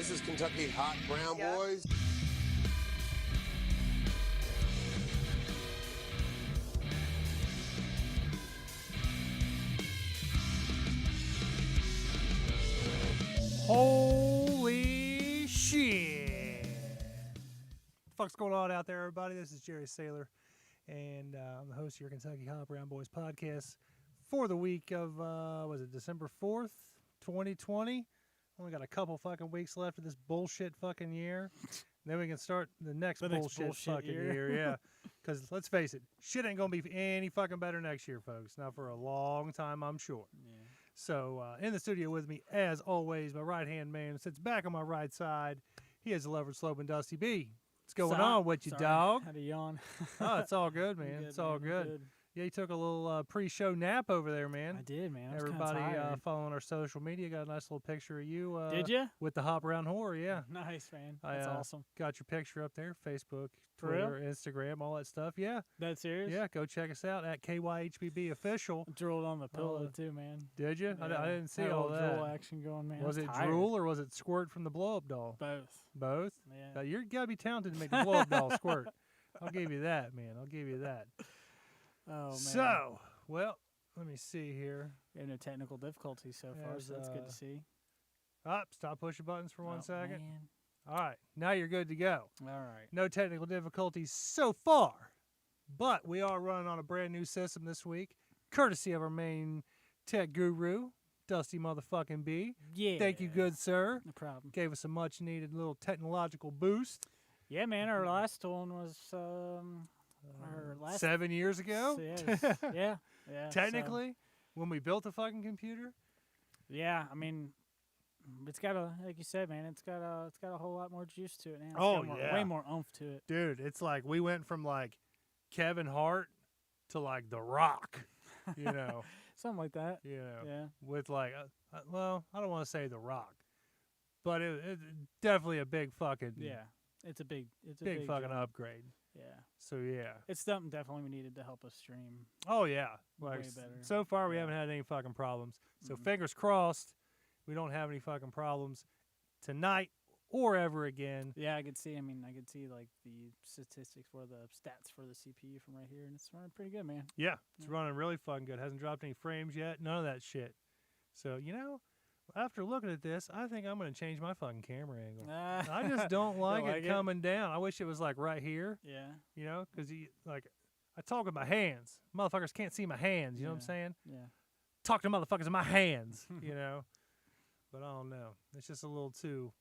This is Kentucky Hot Brown Boys. Holy shit! What the fuck's going on out there, everybody? This is Jerry Saylor, and I'm the host of your Kentucky Hot Brown Boys podcast for the week of, was it December 4th, 2020? Only got a couple fucking weeks left of this bullshit fucking year. Then we can start the next bullshit fucking year. Yeah. Because let's face it, shit ain't going to be any fucking better next year, folks. Not for a long time, I'm sure. Yeah. So in the studio with me, as always, my right-hand man sits back on my right side. He is the levered, slope, and Dusty B. What's going on with you, dog? Had a yawn. Oh, it's all good, man. It's all good. Yeah, you took a little pre-show nap over there, man. I did, man. Everybody following our social media got a nice little picture of you. Did you? With the Hop Around Whore, yeah. Nice, man. That's awesome. Got your picture up there, Facebook, Twitter, Instagram, all that stuff. Yeah. That's serious? Yeah, go check us out at KYHBB Official. I drooled on the pillow, too, man. Did you? Yeah. I didn't see all that. Drool action going, man. Was it drool or was it squirt from the blow-up doll? Both. Both? Yeah. You got to be talented to make the blow-up doll squirt. I'll give you that, man. I'll give you that. Oh, man. So, well, let me see here. We have no technical difficulties so far, so that's good to see. Stop pushing buttons for 1 second. Man. All right, now you're good to go. All right. No technical difficulties so far, but we are running on a brand new system this week, courtesy of our main tech guru, Dusty motherfucking B. Yeah. Thank you, good sir. No problem. Gave us a much-needed little technological boost. Yeah, man, our last one was... 7 years ago? Yeah. Technically, when we built the fucking computer? Yeah, I mean, it's got like you said, man, it's got a whole lot more juice to it now. It's got way more oomph to it. Dude, it's like we went from like Kevin Hart to like The Rock, you know. Something like that. You know. Yeah. With like, well, I don't want to say The Rock, but it's definitely a big fucking... Yeah, it's a big fucking upgrade. Yeah. So, yeah. It's something definitely we needed to help us stream. Oh, yeah. Like, way better. So far, we haven't had any fucking problems. So, fingers crossed, we don't have any fucking problems tonight or ever again. Yeah, I could see like the statistics for the stats for the CPU from right here, and it's running pretty good, man. Yeah, it's running really fucking good. Hasn't dropped any frames yet. None of that shit. So, you know, after looking at this, I think I'm going to change my fucking camera angle. I just don't like it coming down. I wish it was like right here. Yeah. You know, because I talk with my hands. Motherfuckers can't see my hands. You know what I'm saying? Yeah. Talk to motherfuckers in my hands. You know. But I don't know. It's just a little too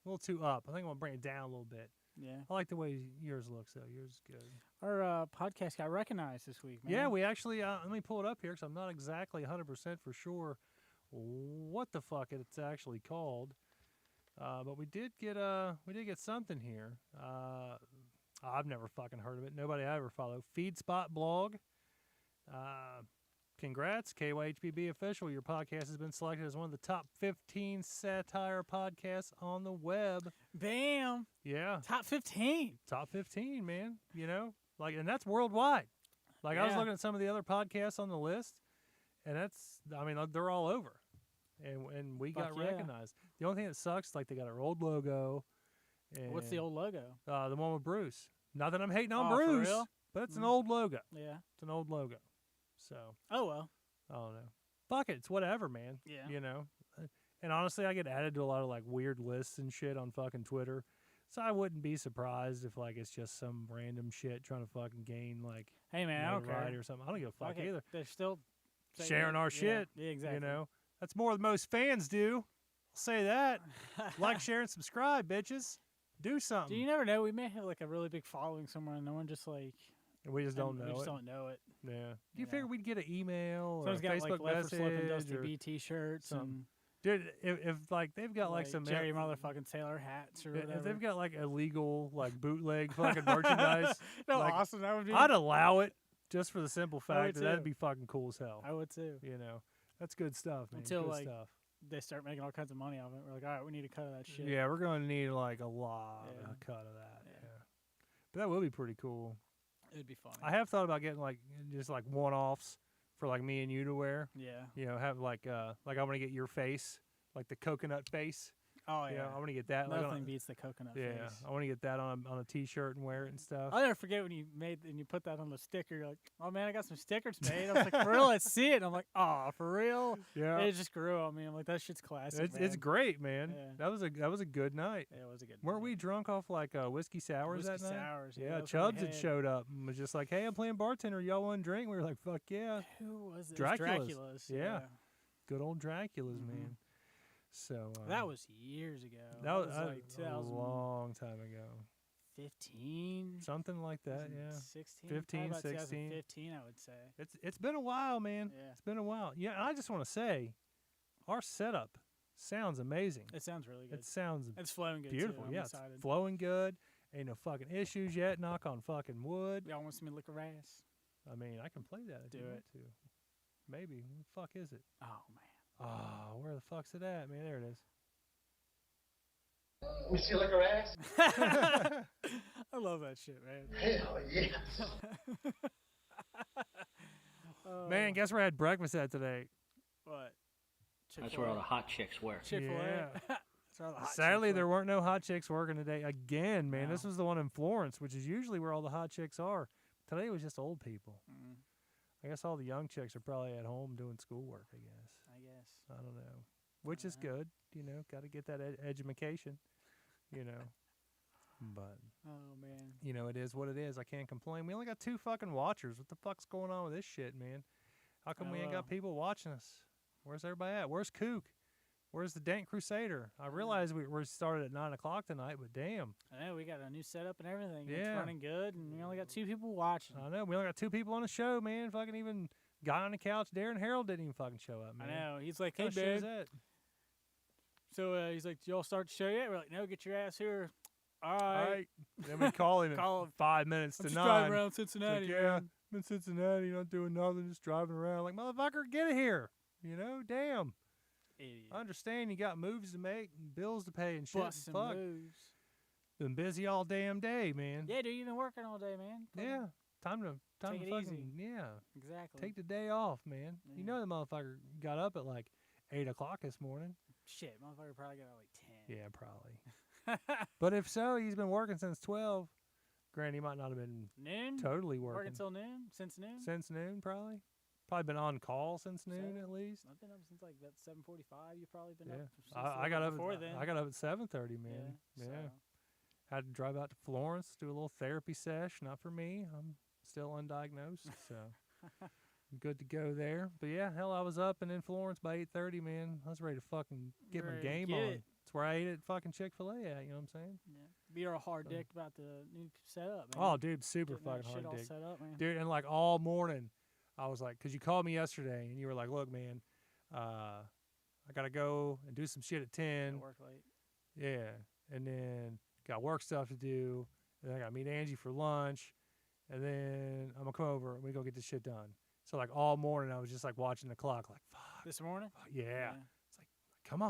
up. I think I'm going to bring it down a little bit. Yeah. I like the way yours looks, though. Yours is good. Our podcast got recognized this week, man. Yeah, we actually, let me pull it up here because I'm not exactly 100% for sure what the fuck it's actually called. But we did get something here. I've never fucking heard of it. Nobody I ever follow. FeedSpot blog. Congrats, KYHBB Official. Your podcast has been selected as one of the top 15 satire podcasts on the web. Bam. Yeah. Top 15. Top 15, man. You know, like, and that's worldwide. Like, I was looking at some of the other podcasts on the list, and they're all over. And we got recognized. The only thing that sucks, like, they got our old logo. And, what's the old logo? The one with Bruce. Not that I'm hating on For Bruce, real? but it's an old logo. Yeah. It's an old logo. So. Oh, well. I don't know. Fuck it. It's whatever, man. Yeah. You know? And honestly, I get added to a lot of, like, weird lists and shit on fucking Twitter. So I wouldn't be surprised if, like, it's just some random shit trying to fucking gain, like, hey, man, I don't care. Or something. I don't give a fuck either. They're still sharing our shit. Yeah, exactly. You know? That's more than most fans do. I'll say that. Like, share, and subscribe, bitches. Do something. Do you never know? We may have, like, a really big following somewhere, and no one just, like... We just don't know it. We just don't know it. Yeah. Do you figure we'd get an email or a got, Facebook like, message? Left for Dusty B t-shirts and... Dude, if like they've got like some Jerry motherfucking Sailor hats or whatever. If they've got like illegal like bootleg fucking merchandise, like, awesome that would be. I'd allow it just for the simple fact that that'd be fucking cool as hell. I would too. You know, that's good stuff, man. Until good stuff. They start making all kinds of money off it. We're like, all right, we need a cut of that shit. Yeah, we're gonna need like a lot of a cut of that. Yeah. But that would be pretty cool. It'd be funny. I have thought about getting like just like one-offs for like me and you to wear. Yeah. You know, have like I want to get your face, like the coconut face. Oh, You yeah. know, I want to get that. Like, Nothing beats the coconut yeah, face. I want to get that on a t-shirt and wear it and stuff. I'll never forget when you put that on the sticker. You're like, oh man, I got some stickers made. I was like, for real, let's see it. And I'm like, oh, for real? Yeah, It just grew on me. I'm like, that shit's classic. it's great, man. Yeah. That was a good night. Yeah, it was a good. Weren't night. we drunk off like whiskey sours Whiskey that night? sours. Yeah, that was what we Chubbs had had. showed up and was just like, "Hey, I'm playing bartender. Y'all want a drink?" We were like, "Fuck yeah!" Who was it? Dracula's. Dracula's. Yeah. Good old Dracula's, Mhm. man. So That was years ago. that was like a long time ago. 2015, Something like that, yeah. 16, 15, probably about 16. 2015, I would say. It's been a while, man. Yeah. It's been a while. Yeah, and I just want to say, our setup sounds amazing. It sounds really good. It sounds It's flowing good. beautiful. Too. I'm Yeah, excited. it's flowing good. Ain't no fucking issues yet. Knock on fucking wood. Y'all want some liquor ass? I mean, I can play that if Do you it. want to. Maybe. Where the fuck is it? Oh man. Oh, where the fuck's it at, man? There it is. We see liquor ass? I love that shit, man. Hell yes. Man, guess where I had breakfast at today? What? That's where all the hot chicks were. Chick-fil-A. Yeah. That's where all the hot Sadly, chicks there are. weren't no hot chicks working today. Again, man, this No. was the one in Florence, which is usually where all the hot chicks are. Today was just old people. Mm, I guess all the young chicks are probably at home doing schoolwork, I guess. I guess. I don't know. Which is dunno. good. You know, got to get that education, you know. But, Oh man. you know, it is what it is. I can't complain. We only got 2 fucking watchers. What the fuck's going on with this shit, man? How come I we ain't know. got people watching us? Where's everybody at? Where's Kook? Where's the Dent Crusader? I realize we started at 9 o'clock tonight, but damn. I know we got a new setup and everything. It's Yeah. running good, and we only got 2 people watching. I know. We only got 2 people on the show, man. Fucking even guy on the couch, Darren Harold, didn't even fucking show up, I man. know. He's like, What hey, kind of show's babe. that? So he's like, y'all start the show yet? We're like, no, get your ass here. All All right. right. Then we call him Call at him. 5 minutes I'm to just 9. driving around It's like, Cincinnati. yeah, man. I'm in Cincinnati, not doing nothing, just driving around. Like, motherfucker, get it here. You know, damn. Idiot. I understand you got moves to make and bills to pay and shit. Busting Fuck. moves. Been busy all damn day, man. Yeah, dude, you've been working all day, man. Fucking- Yeah. Time to Take it fucking, easy. yeah. Exactly. Take the day off, man. You Yeah. know the motherfucker got up at like 8 o'clock this morning. Shit, motherfucker probably got out like 10. Yeah, probably. But if so, he's been working since 12. Granted, he might not have been Noon? totally Working working till noon? Since noon? since noon, probably. Probably been on call since noon Seven? at least. I've been up since like that 7:45. You've probably been Yeah, up since I got up. before then. I got up at 7:30, man. Yeah. Yeah. So. Had to drive out to Florence, do a little therapy sesh. Not for me. I'm still undiagnosed, so I'm good to go there. But yeah, hell, I was up and in Florence by 8:30, man. I was ready to fucking get my Ready to game get on. it. It's where I ate at fucking Chick-fil-A at. You know what I'm saying? Yeah. Be all hard So- dick about the new setup, man. Oh, dude, super Getting that fucking shit hard all dick. set up, man. Dude, and like all morning, I was like, because you called me yesterday and you were like, look, man, I got to go and do some shit at 10. At work late. Yeah. And then got work stuff to do. And then I got to meet Angie for lunch. And then I'm going to come over and we go get this shit done. So like all morning, I was just like watching the clock, like, fuck, This morning? yeah. It's like, come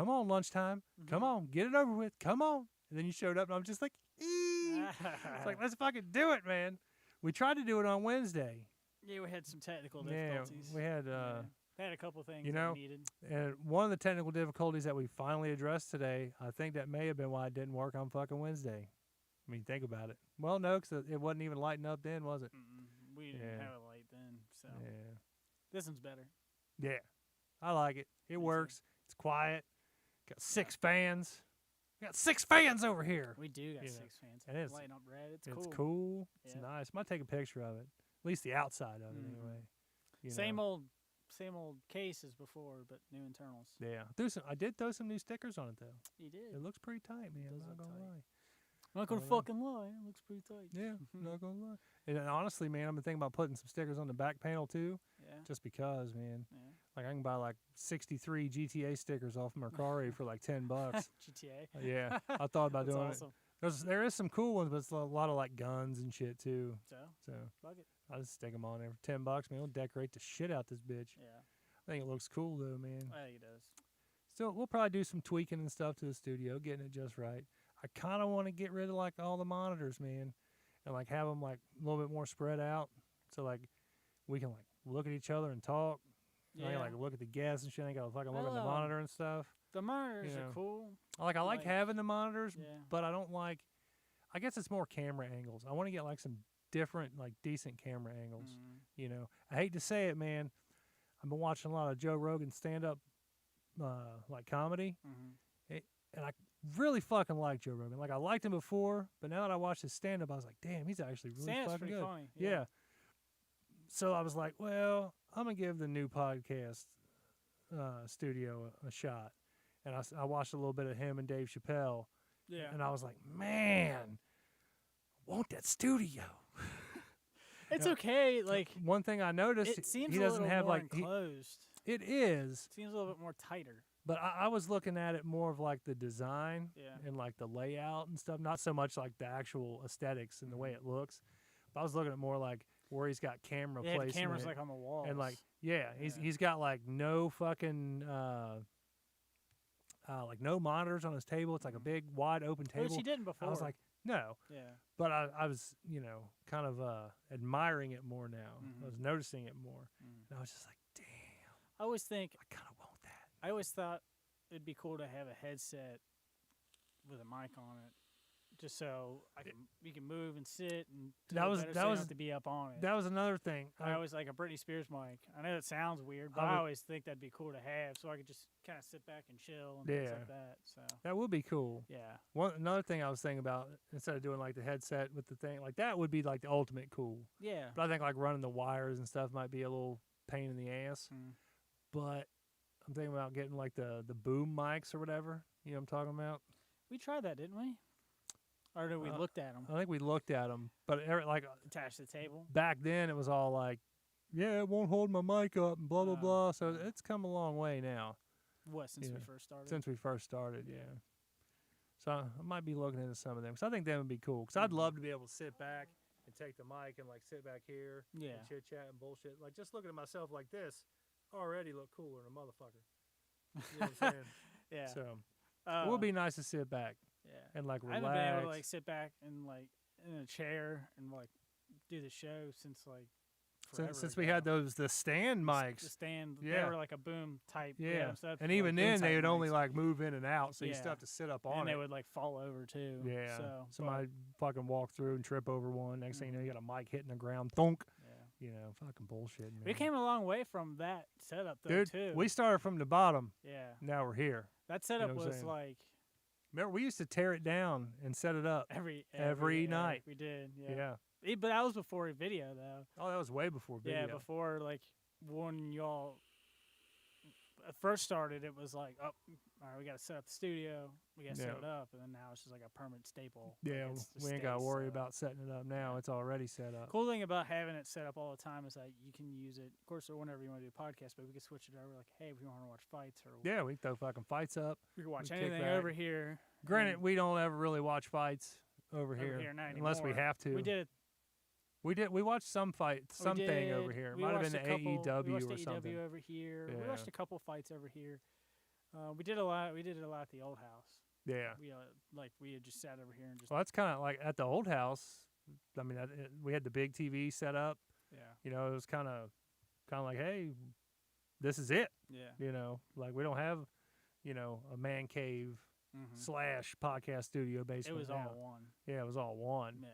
on, lunchtime. Come Mhm. on, get it over with. Come on. And then you showed up and I was just like, it's like, let's fucking do it, man. We tried to do it on Wednesday. Yeah, we had some technical Yeah, difficulties. we had, Yeah. Had a couple things you that know, we needed. and one of the technical difficulties that we finally addressed today, I think that may have been why it didn't work on fucking Wednesday. I mean, think about it. Well, no, because it wasn't even lighting up then, was it? We didn't Yeah. have a light then, so Yeah. this one's better. Yeah. I like it. It too. works. It's quiet. Got 6 fans. We got 6 fans over here. We do got You know, 6 fans. and it's- lighting up red. It's It's cool. cool. It's Yeah. nice. Might take a picture of it. At least the outside of it, Mhm. anyway. You Same know. old case as before, but new internals. Yeah. I did throw some new stickers on it, though. You did. It looks pretty tight, man. I'm does not look going to tight. lie. I'm not gonna I don't know. fucking lie. It looks pretty tight. Yeah, not gonna lie. And honestly, man, I've been thinking about putting some stickers on the back panel too, Yeah. just because, man. Yeah. Like I can buy like 63 GTA stickers off Mercari for like $10. GTA. Yeah, I thought about That's doing awesome. it. There is some cool ones, but it's a lot of like guns and shit too. So, So fuck it. I'll just stick them on there for $10, man. We'll decorate the shit out this bitch. Yeah. I think it looks cool though, man. I think it does. Still, we'll probably do some tweaking and stuff to the studio, getting it just right. I kind of want to get rid of like all the monitors, man, and like have them like a little bit more spread out, so like we can like look at each other and talk. I Yeah. can like look at the guests and shit. I ain't gotta fucking look at the Well, monitor and stuff. The monitors You are know. cool. I like Like, having the monitors, Yeah. but I don't like. I guess it's more camera angles. I want to get like some different, like decent camera angles. Mhm. You know, I hate to say it, man. I've been watching a lot of Joe Rogan stand up, like comedy, Mhm. and I really fucking like Joe Rogan. Like I liked him before, but now that I watched his stand up, I was like, damn, he's actually really Stand-up's fucking pretty good. funny. Yeah. So I was like, well, I'm gonna give the new podcast studio a shot, and I watched a little bit of him and Dave Chappelle, Yeah. and I was like, man, I want that studio. It's okay. Like, One thing I noticed, it seems he a doesn't little have more like enclosed. it is, Seems a little bit more tighter. but I was looking at it more of like the design Yeah. and like the layout and stuff, not so much like the actual aesthetics and the way it looks. But I was looking at more like where he's got camera Yeah, the placement camera's like on the walls. and like yeah, Yeah. he's got like no fucking like no monitors on his table. It's like a big wide open table. Which he didn't before. I was like, no, yeah. but I was kind of admiring it more now. I was noticing it more, and I was just like, damn, I always think, I kind of want that. I always thought it'd be cool to have a headset with a mic on it, just so you can move and sit and do That it was- better that so you was- don't have to be up on it. That was another thing. I always like a Britney Spears mic. I know it sounds weird, but I I would- always think that'd be cool to have, so I could just kind of sit back and chill and things Yeah. like that. So that would be cool. yeah, Another thing I was thinking about, instead of doing like the headset with the thing, like that would be like the ultimate cool. yeah. But I think like running the wires and stuff might be a little pain in the ass. Mm. But I'm thinking about getting like the boom mics or whatever. You know what I'm talking about? We tried that, didn't we? Or did we looked at them I think we looked at them, but like attached to the table? back then it was all like, yeah, it won't hold my mic up and blah blah blah. So it's come a long way now What, since we Yeah. first started? since we first started. Yeah. So I might be looking into some of them because I think that would be cool. Because I'd love to be able to sit back and take the mic and like sit back here Yeah. and chit chat and bullshit. Like just looking at myself like this already look cooler than a motherfucker. You know what I'm saying? Yeah. So it would be nice to sit back Yeah. and like I relax. haven't been able to like sit back and like in a chair and like do the show since like forever since we had ago. the stand mics. The stand, Yeah. they were like a boom type. Yeah, so that's and like even boom then they type would only mics. like move in and out, so you still Yeah. have to sit up on and it. they would like fall over too. Yeah, So somebody fucking walk through and trip over one. Next thing you know, you got a mic hitting the ground, thunk. yeah. You know, fucking bullshit. Man. We came a long way from that setup though dude. too. We started from the bottom. yeah. Now we're here. That setup what I'm was saying? like Remember, we used to tear it down and set it up. Every night. We did. Yeah. Yeah. But that was before video though. Oh, that was way before video. Yeah, before like when y'all first started, it was like, oh, all right, we got to set up the studio, we got to set Yeah. it up, and then now it's just like a permanent staple. Yeah, like, it's just we ain't got to stays worry set up. about setting it up now. It's already set up. Cool thing about having it set up all the time is that you can use it, of course, or whenever you want to do a podcast, but we can switch it over. Like, hey, if you want to watch fights, or Yeah, we throw fucking fights up. we can watch we kick anything back. over here. Granted, and we don't ever really watch fights over here, not unless we anymore. have to. We did it. We watched some fights, we something over did- here. It we might have watched been a the couple- we AEW watched or AEW something. over here. We Yeah. watched a couple fights over here. We did a lot. We did it a lot at the old house. Yeah. We had just sat over here and just Well, that's kind of like at the old house. I mean, we had the big TV set up. yeah. You know, it was kind of like, hey, this is it. Yeah. You know, like we don't have, a man cave Mhm. / podcast studio It basement. was now. all one. Yeah, it was all one. Yeah.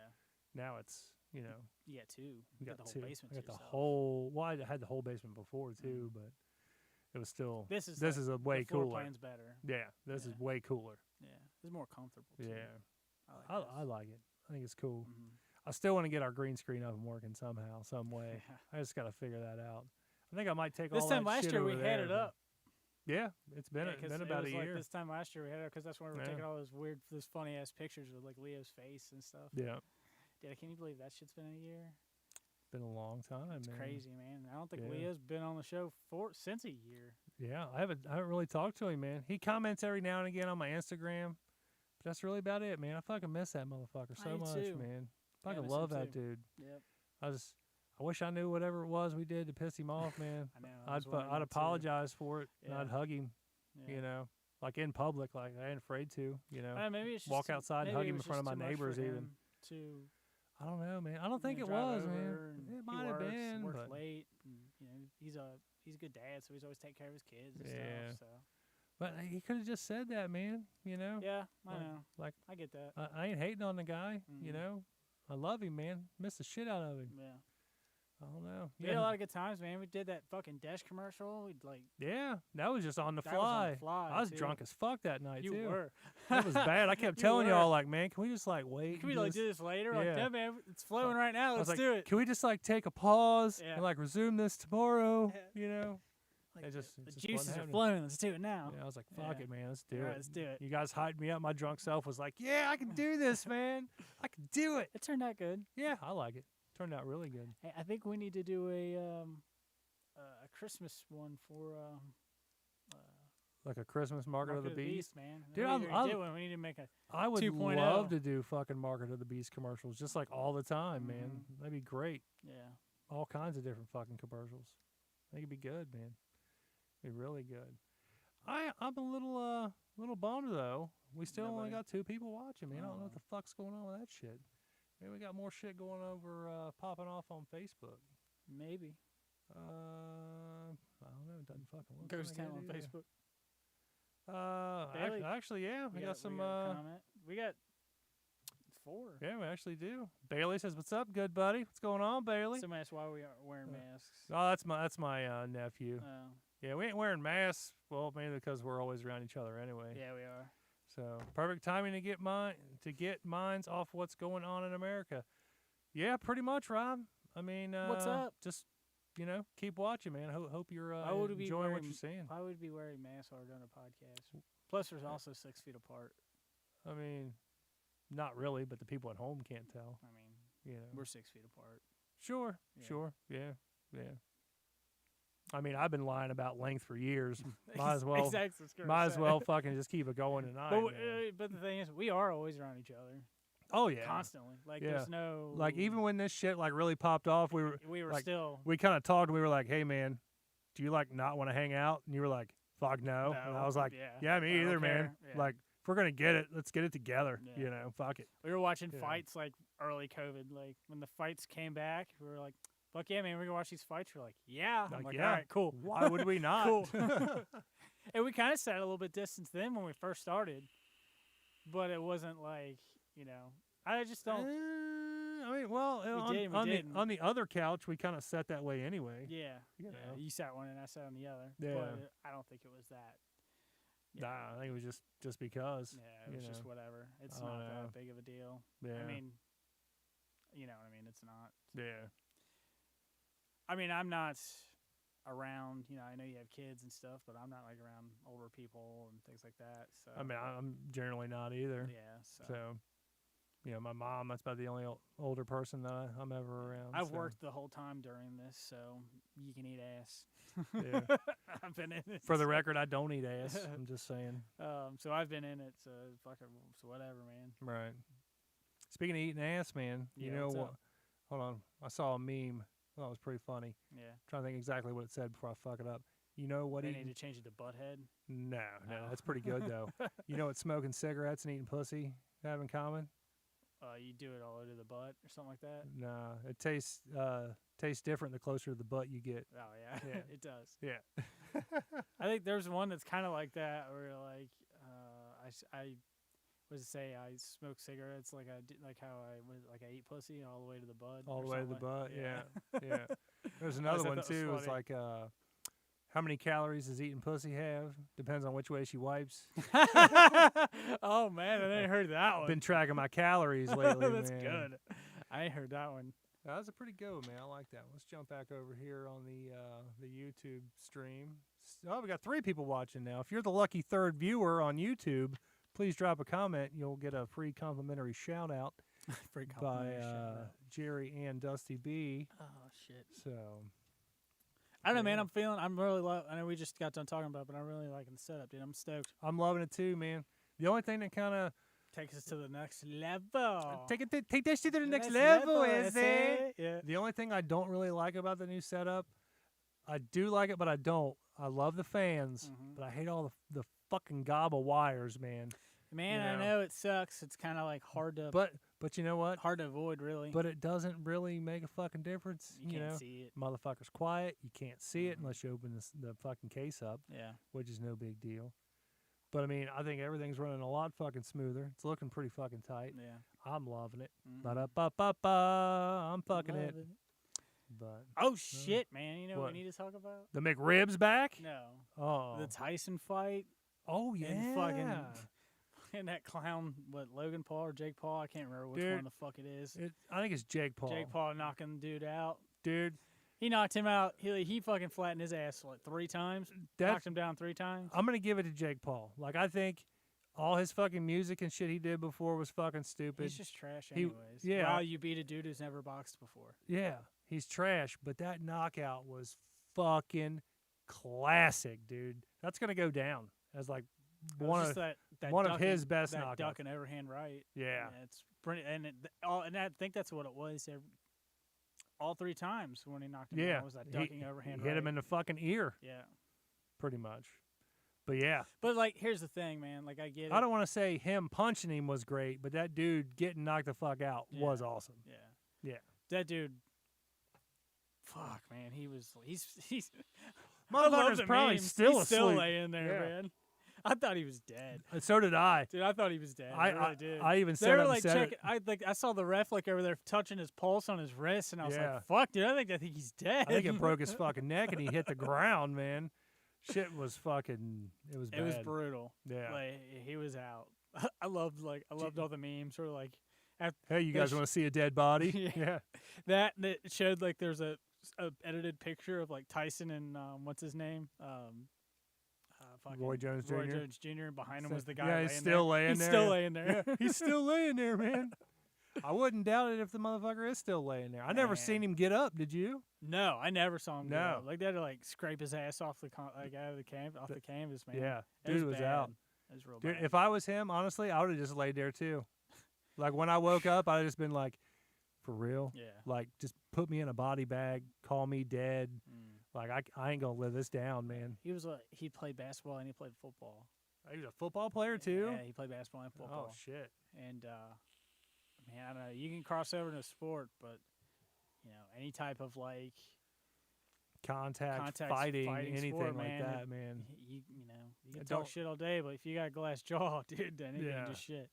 Now it's, You got two. you got the whole two. basement. I to got the yourself. whole. Well, I had the whole basement before too, but it was still. This is a way the floor cooler. plan's better. Yeah, this is Yeah. way cooler. Yeah. It's more comfortable. Too. Yeah, I like I like it. I think it's cool. Mhm. I still want to get our green screen up and working somehow, some way. Yeah. I just got to figure that out. I think I might take This all time that last shit year we over had there, it but- up. Yeah, it's been Yeah, 'cause been it about was a like year. this time last year we had it because that's when we were Yeah. taking all those funny ass pictures with like Leo's face and stuff. Yeah, Dude, can you believe that shit's been a year? been a long time. It's man. crazy, man. I don't think Yeah. Leo's been on the show since a year. Yeah, I haven't really talked to him, man. He comments every now and again on my Instagram, but that's really about it, man. I fucking miss that motherfucker so do much, too. man. Yeah, I Fucking miss love him that too. dude. Yep. I wish I knew whatever it was we did to piss him off, man. I know. I'd apologize for it. And Yeah. I'd hug him, Yeah. like in public, like I ain't afraid to, Maybe it's just walk outside and maybe hug it him in was front of just my too much for neighbors even. him To I don't know, man. I don't think it drive was, man. over and It he might have works, been, works but late. And, he's a good dad, so he's always taking care of his kids and Yeah. stuff. So But he could have just said that, man. You know. Yeah, I Like- know. Like I get that. I ain't hating on the guy. You Mhm. know. I love him, man. Miss the shit out of him. Yeah. I don't know. We had a lot of good times, man. We did that fucking Dash commercial. We'd like Yeah, that was just on the that was on fly. the fly. I was too. drunk as fuck that night You too. were. It was bad. I kept You telling were. y'all, like, man, can we just like wait? Can we and like just- do this later? Yeah. Like, yeah, man, it's flowing right now. I was Let's like, do it. can we just like take a pause Yeah. and like resume this tomorrow? Yeah. You know. Like, it just- the it just juices wasn't are happening. flowing. Let's do it now. Yeah, I was like, fuck Yeah. it, man. Let's do All it. right, let's do it. You guys hyped me up. My drunk self was like, yeah, I can do this, man. I can do it. It turned out good. Yeah, I like it. Turned out really good. Hey, I think we need to do a Christmas one for Like a Christmas Market of the Beast. man. Dude, we I- did one. We need to make a. I would 2.0. love to do fucking Market of the Beast commercials just like all the time, man. Mhm. That'd be great. Yeah. All kinds of different fucking commercials. I think it'd be good, man. Be really good. I'm a little bummed though. We still only Nobody. got 2 people watching, man. I don't know what Oh. the fuck's going on with that shit. Maybe we got more shit going over popping off on Facebook. Maybe. I don't know. It doesn't fucking look Ghost like Town it on either. Facebook. Actually, Bailey? yeah, we got some. We got a comment. We got 4. Yeah, we actually do. Bailey says, "What's up, good buddy? What's going on, Bailey?" Somebody asked why we aren't wearing masks. Oh, that's my nephew. Oh, Yeah, we ain't wearing masks. Well, mainly because we're always around each other anyway. yeah, we are. So perfect timing to get minds off what's going on in America. Yeah, pretty much, Rob. I mean, What's up? Just keep watching, man. Hope you're Why would we be enjoying what wearing- you're seeing. Why would we be wearing masks while we're doing a podcast? Plus, there's also 6 feet apart. I mean, not really, but the people at home can't tell. I mean, You know. we're 6 feet apart. Sure, Yeah. sure, yeah. I mean, I've been lying about length for years. Might as well, Exactly. what I was might as gonna well say. fucking just keep it going tonight. But, man. but the thing is, we are always around each other Oh yeah, constantly. Like, Yeah. there's no like even when this shit like really popped off, we were like, still. we kind of talked. We were like, "Hey man, do you like not want to hang out?" And you were like, "Fuck no." And I was like, yeah, "Yeah, me I don't either, man. care." Yeah. Like if we're gonna get it, let's get it together. Yeah. You know, fuck it." We were watching Yeah. fights like early COVID. Like when the fights came back, we were like, "Fuck yeah, man, we're gonna watch these fights." We're like, "Yeah." I'm like, yeah. "All right, cool." Why would we not? Cool. And we kind of sat a little bit distance then when we first started, but it wasn't like, I just don't. I mean, well, on the other couch, we kind of sat that way anyway. Yeah, You yeah. know. You sat one and I sat on the other. Yeah. But I don't think it was that. Nah, I think it was just because. Yeah, it was you just know. whatever. It's I don't not know. that big of a deal. Yeah. I mean, you know what I mean? It's not. Yeah. I mean, I'm not around, I know you have kids and stuff, but I'm not like around older people and things like that. So I mean, I'm generally not either. yeah. So, my mom, that's about the only older person that I'm ever around. I've so, worked the whole time during this, so you can eat ass. Yeah. I've been in it. For the record, I don't eat ass. I'm just saying. So I've been in it, so fucking so whatever, man. Right. Speaking of eating ass, man, you Yeah, know what's what? up? Hold on. I saw a meme. I thought it was pretty funny. Yeah. trying to think exactly what it said before I fuck it up. You know what They eating? need to change it to butthead. No, Oh. that's pretty good though. You know what smoking cigarettes and eating pussy have in common? You do it all over the butt or something like that. Nah, it tastes different the closer to the butt you get. Oh yeah, Yeah. it does. Yeah. I think there's one that's kind of like that, where like I was to say I smoke cigarettes like I like how I eat pussy all the way to the bud. All or the way to the something like- butt. Yeah. Yeah. There's I another thought one that was too. It's funny. like how many calories does eating pussy have? Depends on which way she wipes. Oh man, I ain't heard that one. Been tracking my calories lately. That's man. good. I ain't heard that one. That was a pretty good one, man. I like that one. Let's jump back over here on the YouTube stream. Oh, we got 3 people watching now. If you're the lucky 3rd viewer on YouTube, please drop a comment. You'll get a free complimentary shout out Free by complimentary shout-out. Jerry and Dusty B. Oh shit. So I don't know, man. Yeah. I'm really. I know we just got done talking about, it, but I'm really liking the setup, dude. I'm stoked. I'm loving it too, man. The only thing that kind of Takes us to the next level. take that shit to the next Next level, is it? it? Yeah. The only thing I don't really like about the new setup, I do like it, but I don't. I love the fans, Mhm. but I hate all the fucking gob of wires, man. Man, You I know it sucks. It's kind of like hard to But you know what? hard to avoid, really. But it doesn't really make a fucking difference. you You can't know, see it. motherfucker's quiet. You can't see it Mhm. unless you open the fucking case up, Yeah. which is no big deal. But I mean, I think everything's running a lot fucking smoother. It's looking pretty fucking tight. Yeah. I'm loving it. Mhm. Ba-da-ba-ba-ba. I'm fucking it. Love But Oh shit, man! You know what What? we need to talk about? the McRibs back? No, Oh. the Tyson fight Oh yeah. and fucking and that clown, what Logan Paul or Jake Paul? I can't remember which Dude, one the fuck it is. I think it's Jake Paul. Jake Paul knocking the dude out. Dude, He knocked him out. He fucking flattened his ass like 3 times. Knocked him down 3 times. I'm gonna give it to Jake Paul. Like I think all his fucking music and shit he did before was fucking stupid. He's just trash anyways. yeah. Wow, you beat a dude who's never boxed before. Yeah, he's trash, but that knockout was fucking classic, dude. That's gonna go down as like It was one just of that one of ducking- his best that knockouts. duck and overhand right. Yeah. And it's pretty, and I think that's what it was. All 3 times when he knocked him Yeah, down was that ducking overhand he hit right. him in the fucking ear, Yeah. pretty much. But yeah, But like, here's the thing, man. Like, I get it. I don't want to say him punching him was great, but that dude getting knocked the fuck out was Yeah. awesome. Yeah. Yeah. That dude. Fuck, man. He's. Motherfucker's probably still He's still asleep. laying there, Yeah. man. I thought he was dead. And so did I. Dude, I thought he was dead. I really did. I even They said were it. like Said checking. I saw the ref like over there touching his pulse on his wrist, and I was Yeah. like, "Fuck, dude, I think he's dead." I think it broke his fucking neck and he hit the ground, man. Shit was fucking. It was bad. It was brutal. Yeah. Like he was out. I loved all the memes, sort of like Hey, you guys sh- want to see a dead body? Yeah. that showed like there's a edited picture of like Tyson and what's his name, fucking Roy Jones Jr. Roy Jones Jr. And behind him was the guy. Yeah, he's still laying He's there. still laying there. Yeah, he's still laying there, man. I wouldn't doubt it if the motherfucker is still laying there. I never Man. seen him get up. Did you? No, I never saw him. Get No. up. Like they had to like scrape his ass off the out of the canvas, man. Yeah, It dude was bad. out. It was real Dude, bad. if I was him, honestly, I would have just laid there too. Like when I woke up, I'd have just been like, for real? Yeah. Like just put me in a body bag, call me dead. Mm. Like I ain't gonna live this down, man. He played basketball and he played football. He was a football player too. Yeah, he played basketball and football. Oh shit. And man, I don't know. You can cross over into sport, but any type of like Contact fighting anything sport, like man, that, man. you can Don't- talk shit all day, but if you got a glass jaw, dude, then it Yeah. ain't just shit.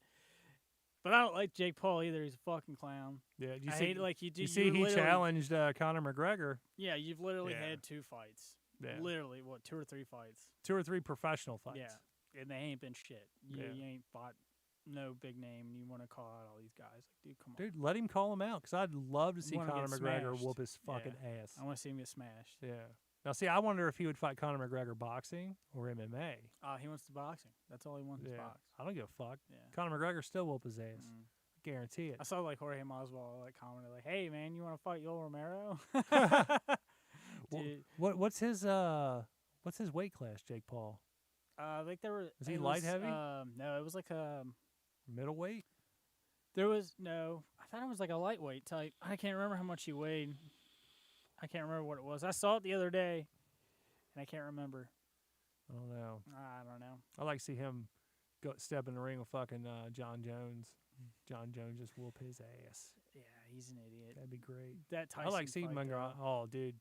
But I don't like Jake Paul either. He's a fucking clown. Yeah, you I see, hate it like you do. you see, he literally- challenged Conor McGregor. Yeah, you've literally Yeah. had 2 fights. Yeah. Literally, 2 or 3 fights. 2 or 3 professional fights. Yeah, and they ain't been shit. You ain't fought no big name, and you want to call out all these guys. Like, dude, come on. Dude, let him call him out because I'd love to see wanna Conor get McGregor smashed. whoop his fucking Yeah. ass. I want to see him get smashed. Yeah. Now, see, I wonder if he would fight Conor McGregor boxing or MMA. He wants the boxing. That's all he wants is Yeah. box. I don't give a fuck. Yeah. Conor McGregor still whoop his ass. Mm. Guarantee it. I saw like Jorge Masvidal like commented like, "Hey man, you want to fight Yoel Romero?" Dude, What's his weight class, Jake Paul? like there were. Is he it light was, heavy? No, it was like Middleweight? there was no. I thought it was like a lightweight type. I can't remember how much he weighed. I can't remember what it was. I saw it the other day, and I can't remember. I don't know. I don't know. I like to see him go step in the ring with fucking John Jones. John Jones just whoop his ass. Yeah, he's an idiot. That'd be great. That Tyson I like seeing fight, Munger. though, Oh, dude,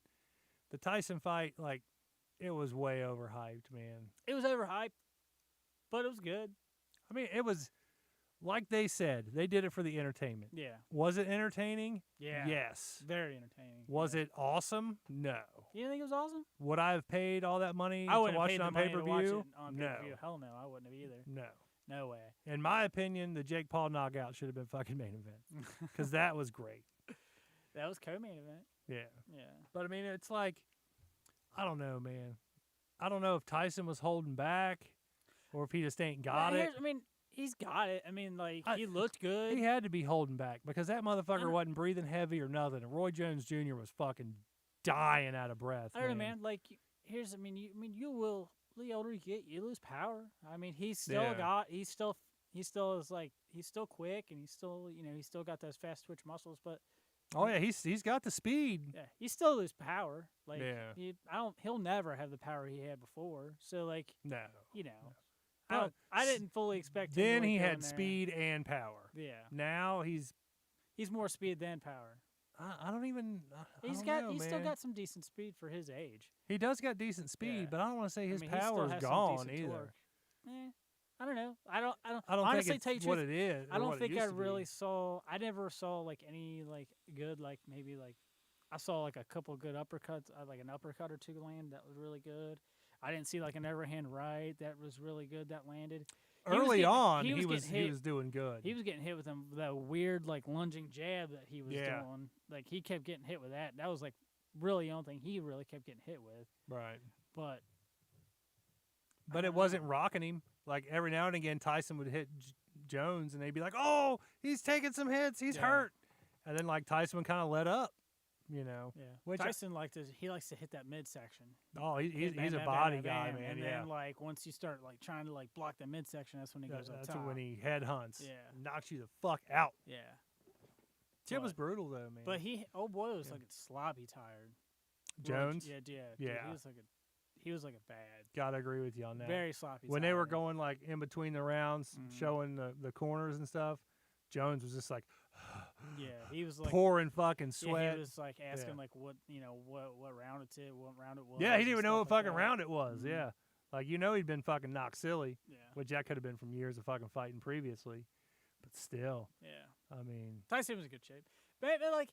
the Tyson fight, like, it was way overhyped, man. it was overhyped, but it was good. I mean, it was like they said. They did it for the entertainment. Yeah. Was it entertaining? Yeah. Yes. Very entertaining. Was it awesome? No. You didn't think it was awesome? Would I have paid all that money I to wouldn't have watch paid it the on money pay to per watch view? it on No. pay-per-view. Hell no, I wouldn't have either. No. No way. In my opinion, the Jake Paul knockout should have been fucking main event because that was great. That was co-main event. Yeah. Yeah. But I mean, it's like, I don't know, man. I don't know if Tyson was holding back or if he just ain't got Well, it. I mean, he's got it. I mean, like, I- he looked good. He had to be holding back because that motherfucker don't- wasn't breathing heavy or nothing. And Roy Jones Jr. was fucking dying out of breath. I don't know, man. Like, you will. The older you get, you lose power. I mean, he's still he's still quick, and he's still got those fast twitch muscles. But Oh yeah, he's got the speed. yeah, he still lose power. Like, Yeah. he'll never have the power he had before. So like, No. I But didn't fully expect him Then to, like, he go in had there. speed and power. Yeah, Now he's more speed than power. I don't even. I He's don't know, still man. got some decent speed for his age. He does got decent speed, Yeah. but I don't want to say his I mean, he still power's has some gone decent either. torque. I don't know. I don't I don't honestly think tell you it's the what truth, it is. I don't what it think used I to be. really saw. I never saw like any like good like maybe like I saw like a couple good uppercuts, like an uppercut or two land that was really good. I didn't see like an overhand right that was really good that landed. Early on, he he was doing good. He was getting hit with the weird like lunging jab that he was Yeah. doing. Like he kept getting hit with that. That was like really the only thing he really kept getting hit with. Right. But But it wasn't rocking him. Like every now and again, Tyson would hit Jones, and they'd be like, "Oh, he's taking some hits. He's hurt." And then like Tyson would kind of let up, you know. yeah, Which Tyson likes to hit that midsection. he's a body guy, man. And yeah. then like once you start like trying to like block the midsection, that's when he goes up That's top. when he head hunts. Yeah. Knocks you the fuck out. Yeah. Chip was But- brutal though, man. But old boy was like sloppy tired. Jones. Yeah, dude, Yeah. he was like a bad, Gotta agree with you on that. very sloppy. When they were tired. going like in between the rounds, showing the corners and stuff, Jones was just like yeah, he was like pouring fucking yeah, sweat. he was like asking Yeah. like what round what round it was. Yeah, he didn't and even know what stuff like fucking that. round it was. Mhm. Yeah. Like, he'd been fucking knocked silly, Yeah, which that could have been from years of fucking fighting previously. But still, yeah. I mean, Tyson was in good shape, but like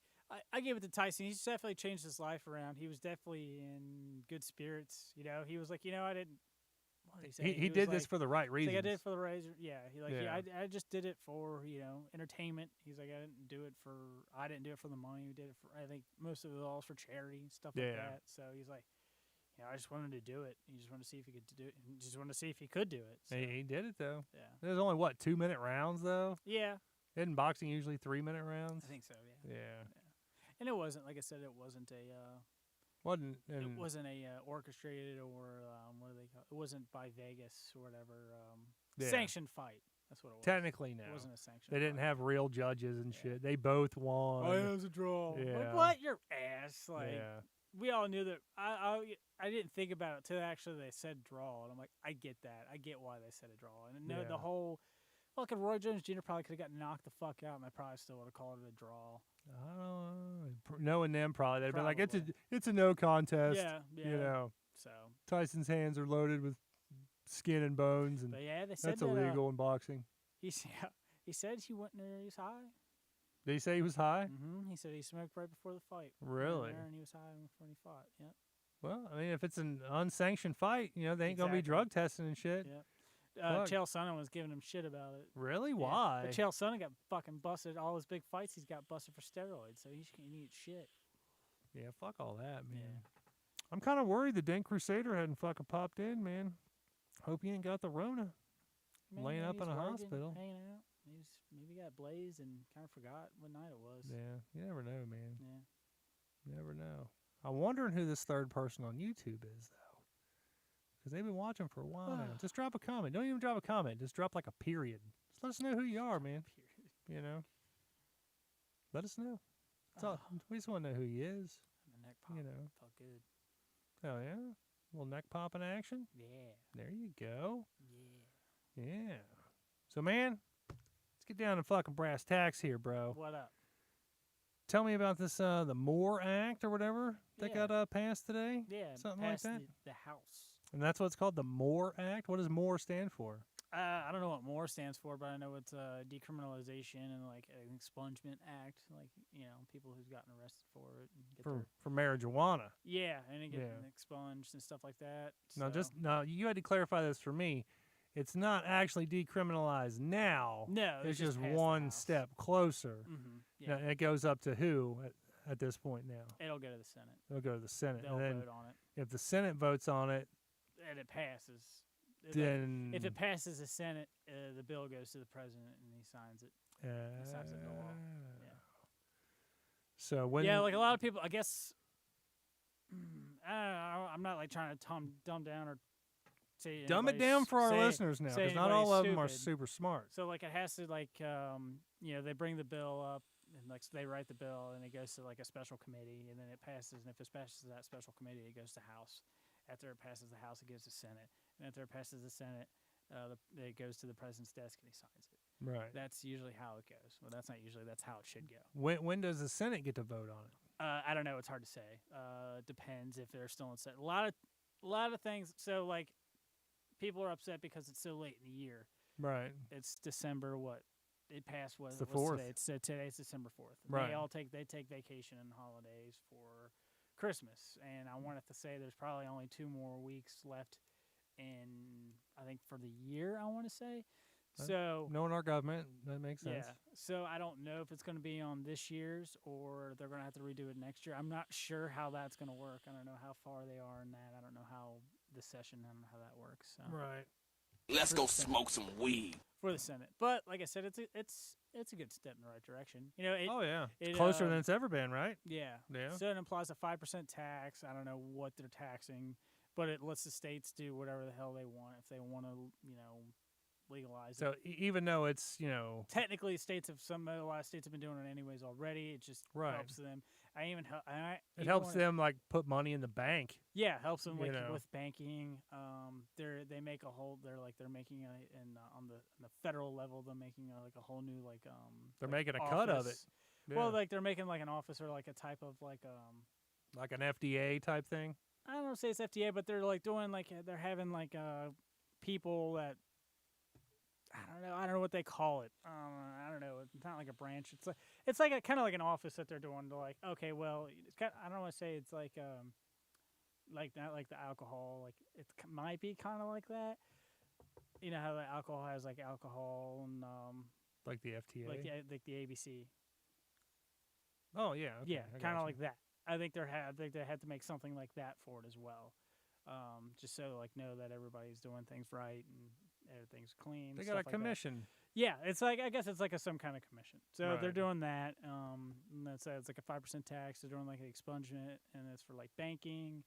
I give it to Tyson. He's definitely changed his life around. He was definitely in good spirits. You know, he was like, I didn't. What did he say? he was did like, this for the right he's reasons. like, I did it for the razor. Yeah, Yeah. I just did it for entertainment. He's like, I didn't do it for the money. We did it for I think most of it all was for charity and stuff like Yeah. that. So he's like, I just wanted to do it. He just wanted to see if he could do it. He just wanted to see if he could do it. So, He did it though. yeah, There's only 2-minute rounds though. yeah, Isn't boxing usually 3-minute rounds? I think so. Yeah, Yeah. and it wasn't like I said. It wasn't a. Wasn't It wasn't a orchestrated or what do they call it? It wasn't by Vegas or whatever. Yeah. Sanctioned fight. That's what it was. technically no. It wasn't a sanctioned. They didn't fight. have real judges and Yeah. shit. They both won. Oh, it was a draw. Yeah. Like, what? Your ass. Like yeah. we all knew that. I didn't think about it till actually they said draw, and I'm like, I get that. I get why they said a draw, and Yeah. the whole. Look, if Roy Jones Jr. probably could have gotten knocked the fuck out, and I probably still would have called it a draw. I don't know. Knowing them, probably they'd be like, Probably. it's a no contest. Yeah, yeah. You know, So, Tyson's hands are loaded with skin and bones, and but yeah, they said that's that, illegal in boxing. He said he went there. He was high. Did he say he was high? He said he smoked right before the fight. Really? And he was high before he fought. Yep. Well, I mean, if it's an unsanctioned fight, they ain't gonna be Exactly. drug testing and shit. Yep. Fuck. Chael Sonnen was giving him shit about it. Really? Yeah. Why? But Chael Sonnen got fucking busted. All his big fights, he's got busted for steroids, so he can't eat shit. Yeah, fuck all that, man. Yeah. I'm kind of worried the Dan Crusader hadn't fucking popped in, man. Hope he ain't got the Rona. Laying up he's in a working, hospital. hanging out. Maybe got blazed and kind of forgot what night it was. Yeah, you never know, man. Yeah. Never know. I'm wondering who this third person on YouTube is, though. Because they've been watching for a while now. Just drop a comment. Don't even drop a comment. Just drop like a period. Just let us know who you are, man. Let us know. That's all. We just want to know who he is. The neck pop felt good. Hell yeah. Little neck popping action. Yeah. There you go. Yeah. Yeah. So, man, let's get down to fucking brass tacks here, bro. What up? Tell me about this, the MORE Act or whatever that Yeah. got passed today. Yeah. Something like passed that? The House. And that's what it's called, the MORE Act. What does MORE stand for? I don't know what MORE stands for, but I know it's decriminalization and like an expungement act, like people who've gotten arrested for it and get For marijuana. and they get Yeah. expunged and stuff like that. No, you had to clarify this for me. It's not actually decriminalized now. No, It's just passed the one House. step closer. Mm-hmm. Yeah, Now, it goes up to who at this point now? it'll go to the Senate. It'll go to the Senate. They'll And then vote on it, if the Senate votes on it, and it passes. then If it passes the Senate, the bill goes to the president and he signs it. He signs it into law. Yeah. So when Yeah, like a lot of people, I guess. I don't know, I'm not like trying to dumb down or say dumb it anybody's- down for our say- listeners now, say because not all of anybody's them are stupid. super smart. So like it has to like they bring the bill up and like so they write the bill and it goes to like a special committee and then it passes, and if it passes that special committee it goes to House. After it passes the House it goes to Senate, and after it passes the Senate it goes to the president's desk and he signs it. Right. That's usually how it goes. Well, that's not usually. That's how it should go. When does the Senate get to vote on it? I don't know. It's hard to say. Depends if they're still in Senate. A lot of things. So like people are upset because it's so late in the year. Right. It's December. What? It passed. What? It's the what's 4th. today? Today's December 4th. Right. They take vacation and holidays for Christmas, and I wanted to say there's probably only 2 more weeks left in, I think, for the year. I want to say. So knowing our government, that makes sense. yeah. So I don't know if it's going to be on this year's or they're going to have to redo it next year. I'm not sure how that's going to work. I don't know how far they are in that. I don't know how the session. I don't know how that works. So. Right. Let's go smoke some weed. For the Senate, but like I said, it's a good step in the right direction. You know, Oh yeah, it's closer than it's ever been, right? Yeah. Yeah. So it implies a 5% tax. I don't know what they're taxing, but it lets the states do whatever the hell they want if they want to, legalize So it. even though it's Technically, a lot of states have been doing it anyways already. It just Right. helps them. it helps them like put money in the bank. Yeah, helps them You know. with banking. They make a whole. They're making on the federal level. They're making like a whole new They're like making a cut of it. office. Yeah. Well, like they're making like an office or like a type of like an FDA type thing. I don't say it's FDA, but they're like doing like they're having like people that I don't know what they call it. I don't know. It's not like a branch. It's like a kind of like an office that they're doing to like okay, well, it's kind I don't want to say it's like not like the alcohol. Like it might be kind of like that. You know how the alcohol has like alcohol and Like the FTA. like the ABC. Oh yeah. Okay, Yeah, I kind gotcha. of like that. I think they had to make something like that for it as well, just so like know that everybody's doing things right and everything's clean. They stuff got a like that. commission. Yeah, it's like I guess it's like some kind of commission. So they're Right. doing that. And that's it's like a 5% tax. They're doing like the expungement, and it's for like banking.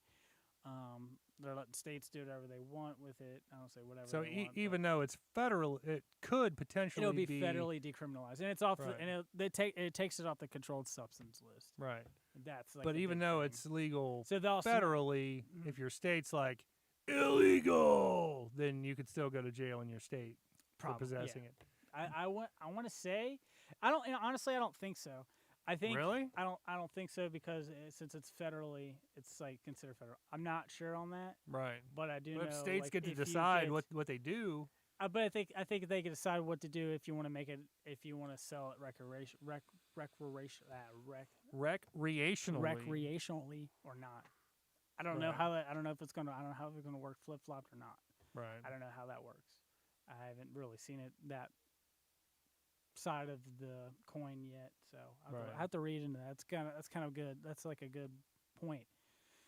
They're letting states do whatever they want with it. I don't say whatever. So they want, but even though it's federal, it could potentially it'll be federally decriminalized, and it's off. Right. It takes it off the controlled substance list. right. That's like But the even big though thing. it's legal so they'll federally, Mhm. if your state's like illegal, then you could still go to jail in your state for Probably, yeah. possessing it. I want to say honestly I don't think so. I think Really? I don't think so because since it's federally, it's like considered federal. I'm not sure on that, Right. but I do know But if states like, get to if you decide get- what they do, but I think they can decide what to do if you want to make it if you want to sell it recreationally or not. I don't know Right. how that. I don't know if it's gonna. I don't know how it's gonna work flip flopped or not. right. I don't know how that works. I haven't really seen it that side of the coin yet, so I have to read into that. That's kind of good. That's like a good point.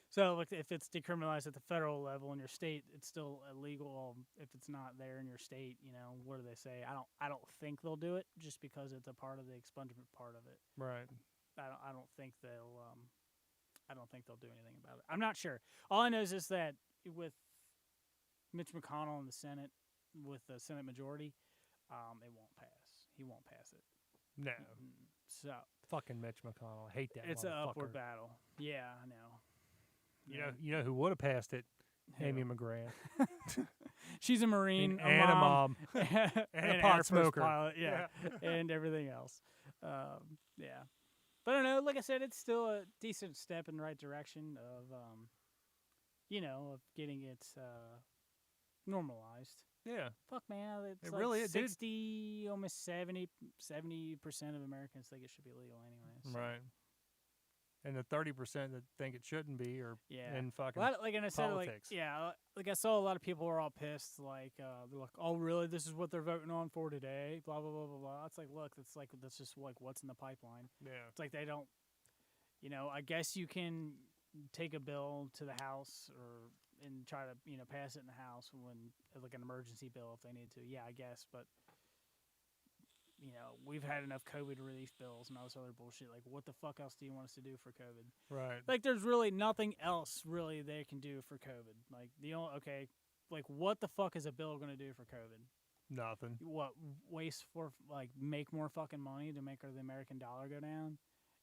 So like if it's decriminalized at the federal level in your state, it's still illegal. If it's not there in your state, what do they say? I don't think they'll do it just because it's a part of the expungement part of it. Right. I don't think they'll do anything about it. I'm not sure. All I know is just that with Mitch McConnell in the Senate, with the Senate majority, it won't pass. He won't pass it. No. So Fucking Mitch McConnell. I hate that. it's an motherfucker. upward battle. Yeah, I know. You know who would have passed it? Who? Amy McGrath. She's a Marine, and a mom. and And a Air pot Force smoker. pilot, yeah, and everything else. Yeah, but I don't know. Like I said, it's still a decent step in the right direction of, of getting it normalized. Yeah. Fuck man, it's It like really is, dude. 60, almost 70% of Americans think it should be legal anyways. So. Right. And the 30% that think it shouldn't be are Yeah. in fucking And I said, politics. like I saw a lot of people were all pissed. Like, they're like, "Oh, really? This is what they're voting on for today?" Blah blah blah blah blah. It's like, look, that's just like what's in the pipeline. Yeah. It's like they don't, I guess you can take a bill to the House and try to pass it in the House when like an emergency bill if they need to. Yeah, I guess, but. We've had enough COVID relief bills and all this other bullshit. Like, what the fuck else do you want us to do for COVID? Right. Like, there's really nothing else really they can do for COVID. Like, what the fuck is a bill going to do for COVID? Nothing. What, make more fucking money to make the American dollar go down?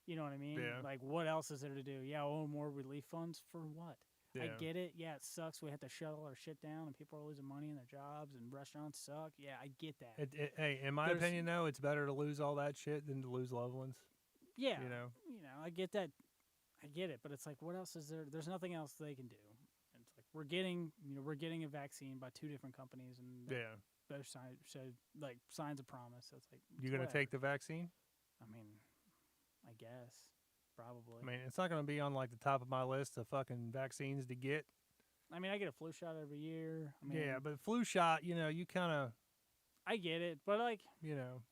You know what I mean? Yeah. Like, what else is there to do? Yeah, more relief funds for what? Yeah. I get it. Yeah, it sucks. We have to shut all our shit down, and people are losing money in their jobs, and restaurants suck. Yeah, I get that. Hey, in my opinion, though, it's better to lose all that shit than to lose loved ones. Yeah, You know. I get that. I get it, but it's like, what else is there? There's nothing else they can do. And it's like, we're getting a vaccine by 2 different companies, and Yeah. both sides showed like signs of promise. So it's like You gonna take the vaccine? I mean, I guess probably. I mean, it's not gonna be on like the top of my list of fucking vaccines to get. I mean, I get a flu shot every year. I mean, Yeah, but flu shot, you kind of, I get it, but like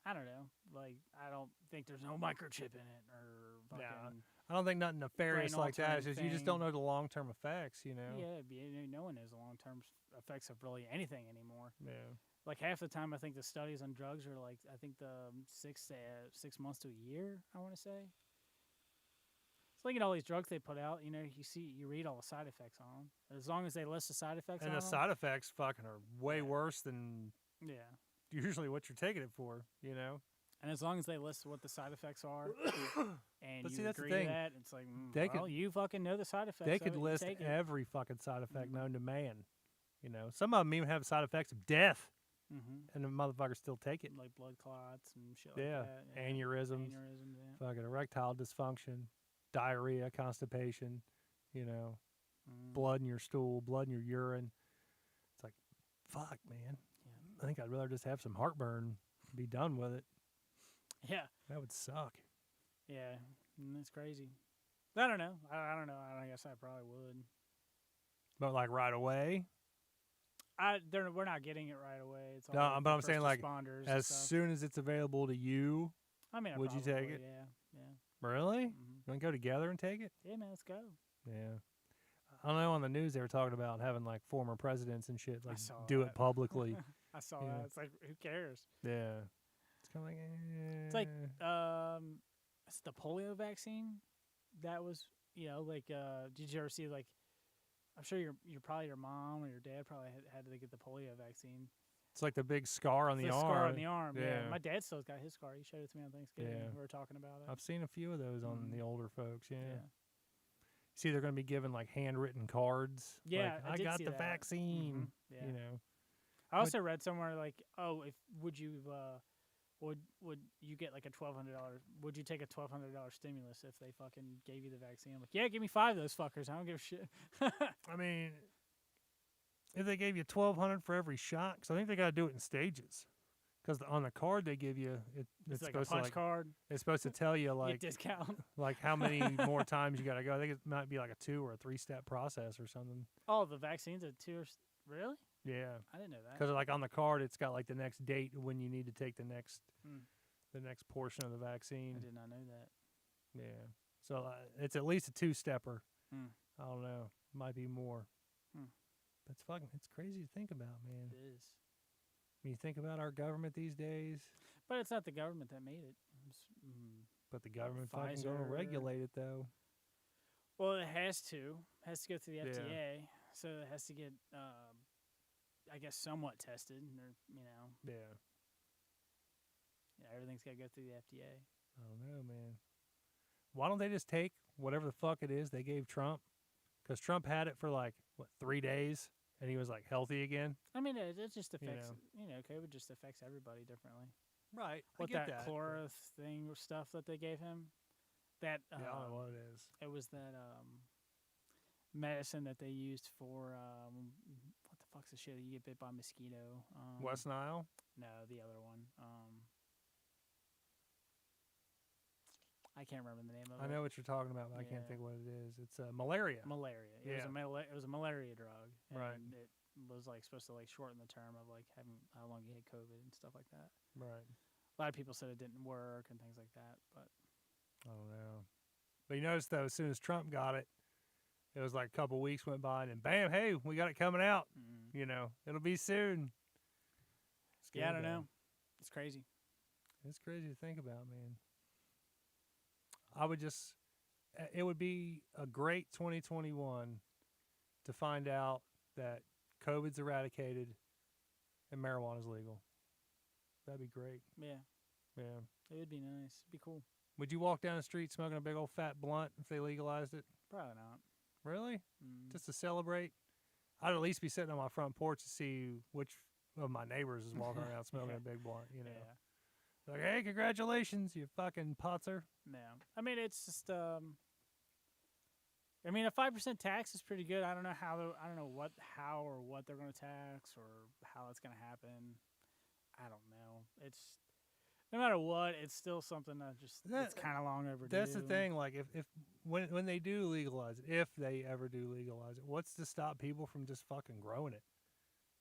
I don't know. Like I don't think there's no microchip in it or fucking. I don't think nothing nefarious like that. It's just you just don't know the long-term effects, Yeah, no one knows the long-term effects of really anything anymore. Yeah. Like half the time, I think the studies on drugs are like I think the 6 months to a year. I want to say. It's like all these drugs they put out. You read all the side effects on them. As long as they list the side effects, And on the side effects fucking are way worse than yeah. usually what you're taking it for, And as long as they list what the side effects are, and But you see, that's the agree to thing. that, it's like, They well, you fucking know the side effects. They of could it, you list take it. every fucking side effect Mhm. known to man. Some of them even have side effects of death, Mhm. and the motherfuckers still take it. Like blood clots and shit Yeah, like that. aneurysms, Aneurysms, yeah. fucking erectile dysfunction, diarrhea, constipation, blood in your stool, blood in your urine. It's like, fuck, man. Yeah. I think I'd rather just have some heartburn and be done with it. Yeah. That would suck. Yeah. It's crazy. I don't know. I don't know. I guess I probably would. But like right away? We're not getting it right away. It's all No, like but the I'm saying first like responders and as stuff. soon as it's available to you, I mean, would you probably, take it? Yeah. Really? Mhm. You want to go together and take it? Yeah, man, let's go. Yeah. I don't know, on the news they were talking about having like former presidents and shit like saw do that. it publicly. I saw Yeah. that. It's like, who cares? Yeah. It's kind of like, It's like, it's the polio vaccine. That was, did you ever see like? I'm sure your probably your mom or your dad probably had to get the polio vaccine. it's like the big scar on the arm. Scar on the arm. Yeah. Yeah. My dad still's got his scar. He showed it to me on Thanksgiving. Yeah. We were talking about it. I've seen a few of those on the older folks. Yeah. Yeah. See, they're going to be given like handwritten cards. Yeah, like, I did got see the that. vaccine. Mhm, yeah. I But- also read somewhere like, oh, would you get like a $1,200? Would you take a $1,200 stimulus if they fucking gave you the vaccine? I'm like, yeah, give me 5 of those fuckers. I don't give a shit. I mean, if they gave you $1,200 for every shot, because I think they got to do it in stages. Because on the card they give you, it's like a supposed to punch like, card. it's supposed to tell you Get like discount. like how many more times you got to go. I think it might be like a 2 or a 3-step process or something. Oh, the vaccines are 2 or really? Yeah, I didn't know that. because like on the card it's got like the next date when you need to take the next Hmm. the next portion of the vaccine. I did not know that. Yeah, so it's at least a 2-stepper. Hmm. I don't know, might be more. Hmm. But it's crazy to think about, man. It is. When you think about our government these days, But it's not the government that made it. but the government fucking gonna Pfizer. regulate it though. Well, it has to. It has to go through the Yeah. FDA. So it has to get, I guess, somewhat tested. Or, Yeah, everything's got to go through the FDA. I don't know, man. Why don't they just take whatever the fuck it is they gave Trump? Because Trump had it for like, 3 days, and he was like healthy again. I mean, it just affects, know. COVID just affects everybody differently. Right. What that chloro thing or stuff that they gave him, that Yeah, I don't know what it is. it was that medicine that they used for what the fuck's the shit? You get bit by a mosquito. West Nile? No, the other one. I can't remember the name of it. I know what you're talking about, but I can't Yeah. think what it is. It's malaria. Malaria. It Yeah. was a malaria drug. And Right. It was like supposed to like shorten the term of like having how long you had COVID and stuff like that. Right. A lot of people said it didn't work and things like that, but I don't know. But you notice, though, as soon as Trump got it, it was like a couple weeks went by, and then bam, hey, we got it coming out. It'll be soon. yeah, I don't Scary, know. though. It's crazy. It's crazy to think about, man. It would be a great 2021 to find out that COVID's eradicated and marijuana's legal. That'd be great. Yeah, Yeah. it would be nice. It'd be cool. Would you walk down the street smoking a big old fat blunt if they legalized it? Probably not. Really? Mm. Just to celebrate? I'd at least be sitting on my front porch to see which of my neighbors is walking around smoking Yeah. a big blunt, Yeah. Like, hey, congratulations, you fucking putzer. No. I mean, it's just I mean, a 5% tax is pretty good. I don't know how what they're going to tax or how it's going to happen. I don't know. It's no matter what, it's still something it's kind of long overdue. That's the thing. Like if when they do legalize it, if they ever do legalize it, what's to stop people from just fucking growing it?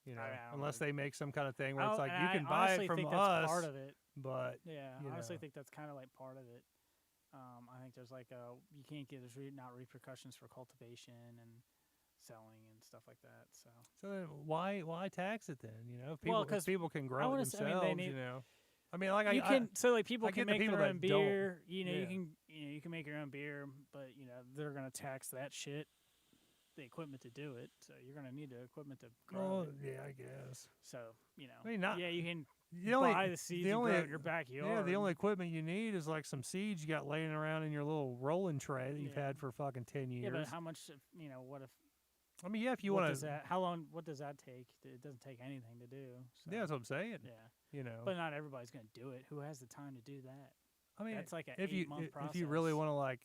You know, unless they make some kind of thing where it's like you can buy it from think us. That's part of it. But yeah, I honestly think that's kind of like part of it. I think there's like you can't get not repercussions for cultivation and selling and stuff like that. So then why tax it then? You know, if people can grow it themselves. You know, I mean, like people can make their own beer. You know, you can make your own beer, but you know they're gonna tax that shit, the equipment to do it. So you're gonna need the equipment to grow it. Yeah, I guess. So you know, I mean, you can buy the seeds and grow it in your backyard. Yeah, the only equipment you need is like some seeds you got laying around in your little rolling tray that you've had for fucking 10 years. Yeah, but how much? What if? I mean, yeah, if you want to. How long? What does that take? It doesn't take anything to do. So. Yeah, that's what I'm saying. Yeah. You know, but not everybody's going to do it. Who has the time to do that? I mean, that's like an 8-month process. If you really want to like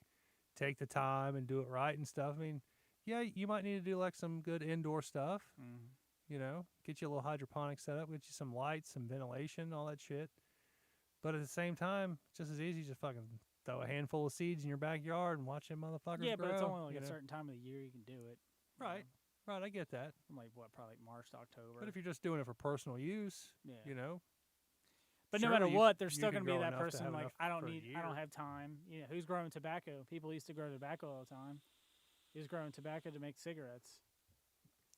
take the time and do it right and stuff, I mean, yeah, you might need to do like some good indoor stuff. Mm-hmm. You know, get you a little hydroponic setup, get you some lights, some ventilation, all that shit. But at the same time, it's just as easy to fucking throw a handful of seeds in your backyard and watch them motherfuckers grow. Yeah, but it's only like a certain time of the year you can do it. Right. Right, I get that. Like probably March to October. But if you're just doing it for personal use, you know. But no matter what, there's still going to be that person like I don't have time. You know, who's growing tobacco? People used to grow tobacco all the time. Who's growing tobacco to make cigarettes?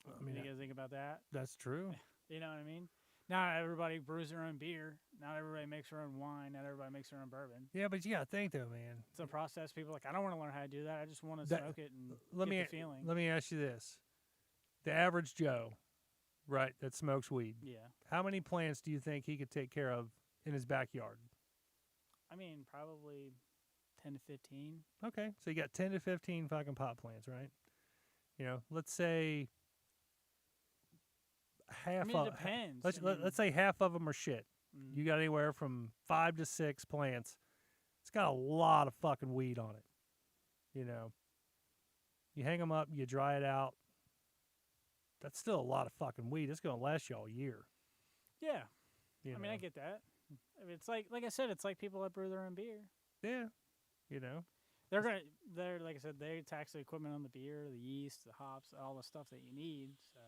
I mean, you guys think about that? That's true. You know what I mean? Not everybody brews their own beer. Not everybody makes their own wine. Not everybody makes their own bourbon. Yeah, but you got to think though, man. It's a process. People are like, I don't want to learn how to do that. I just want to smoke it and get the feeling. Let me ask you this. The average Joe, right, that smokes weed. Yeah. How many plants do you think he could take care of in his backyard? I mean, probably 10 to 15. Okay, so you got 10 to 15 fucking pot plants, right? You know, let's say half. I mean, it depends. Let's say half of them are shit. Mm-hmm. You got anywhere from 5 to 6 plants. It's got a lot of fucking weed on it. You know, you hang them up, you dry it out. That's still a lot of fucking weed. It's gonna last you all year. Yeah, I mean, I get that. I mean, it's like I said, it's like people that brew their own beer. Yeah, you know, they're like I said, they tax the equipment on the beer, the yeast, the hops, all the stuff that you need. So,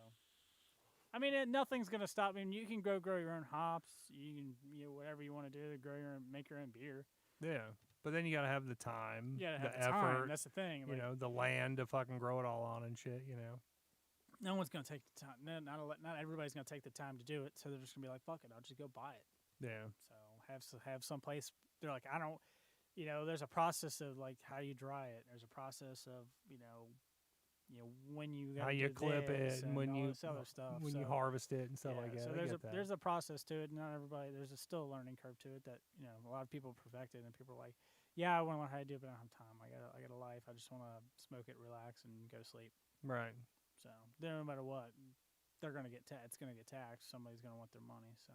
I mean, nothing's gonna stop. I mean, you can grow your own hops. You can whatever you want to do to make your own beer. Yeah, but then you gotta have the time, the effort. Time. That's the thing. You know, the land to fucking grow it all on and shit. You know. No one's gonna take the time. Not everybody's gonna take the time to do it. So they're just gonna be like, "Fuck it, I'll just go buy it." Yeah. So have some place. They're like, I don't. You know, there's a process of like how you dry it. There's a process of when you how you clip it and when you other stuff. when you harvest it and stuff like that. So there's a process to it. Not everybody. There's still a learning curve to it that a lot of people perfect it and people are like, yeah, I want to learn how to do it, but I don't have time. I got a life. I just want to smoke it, relax, and go to sleep. Right. So no matter what, they're gonna get it's gonna get taxed. Somebody's gonna want their money. So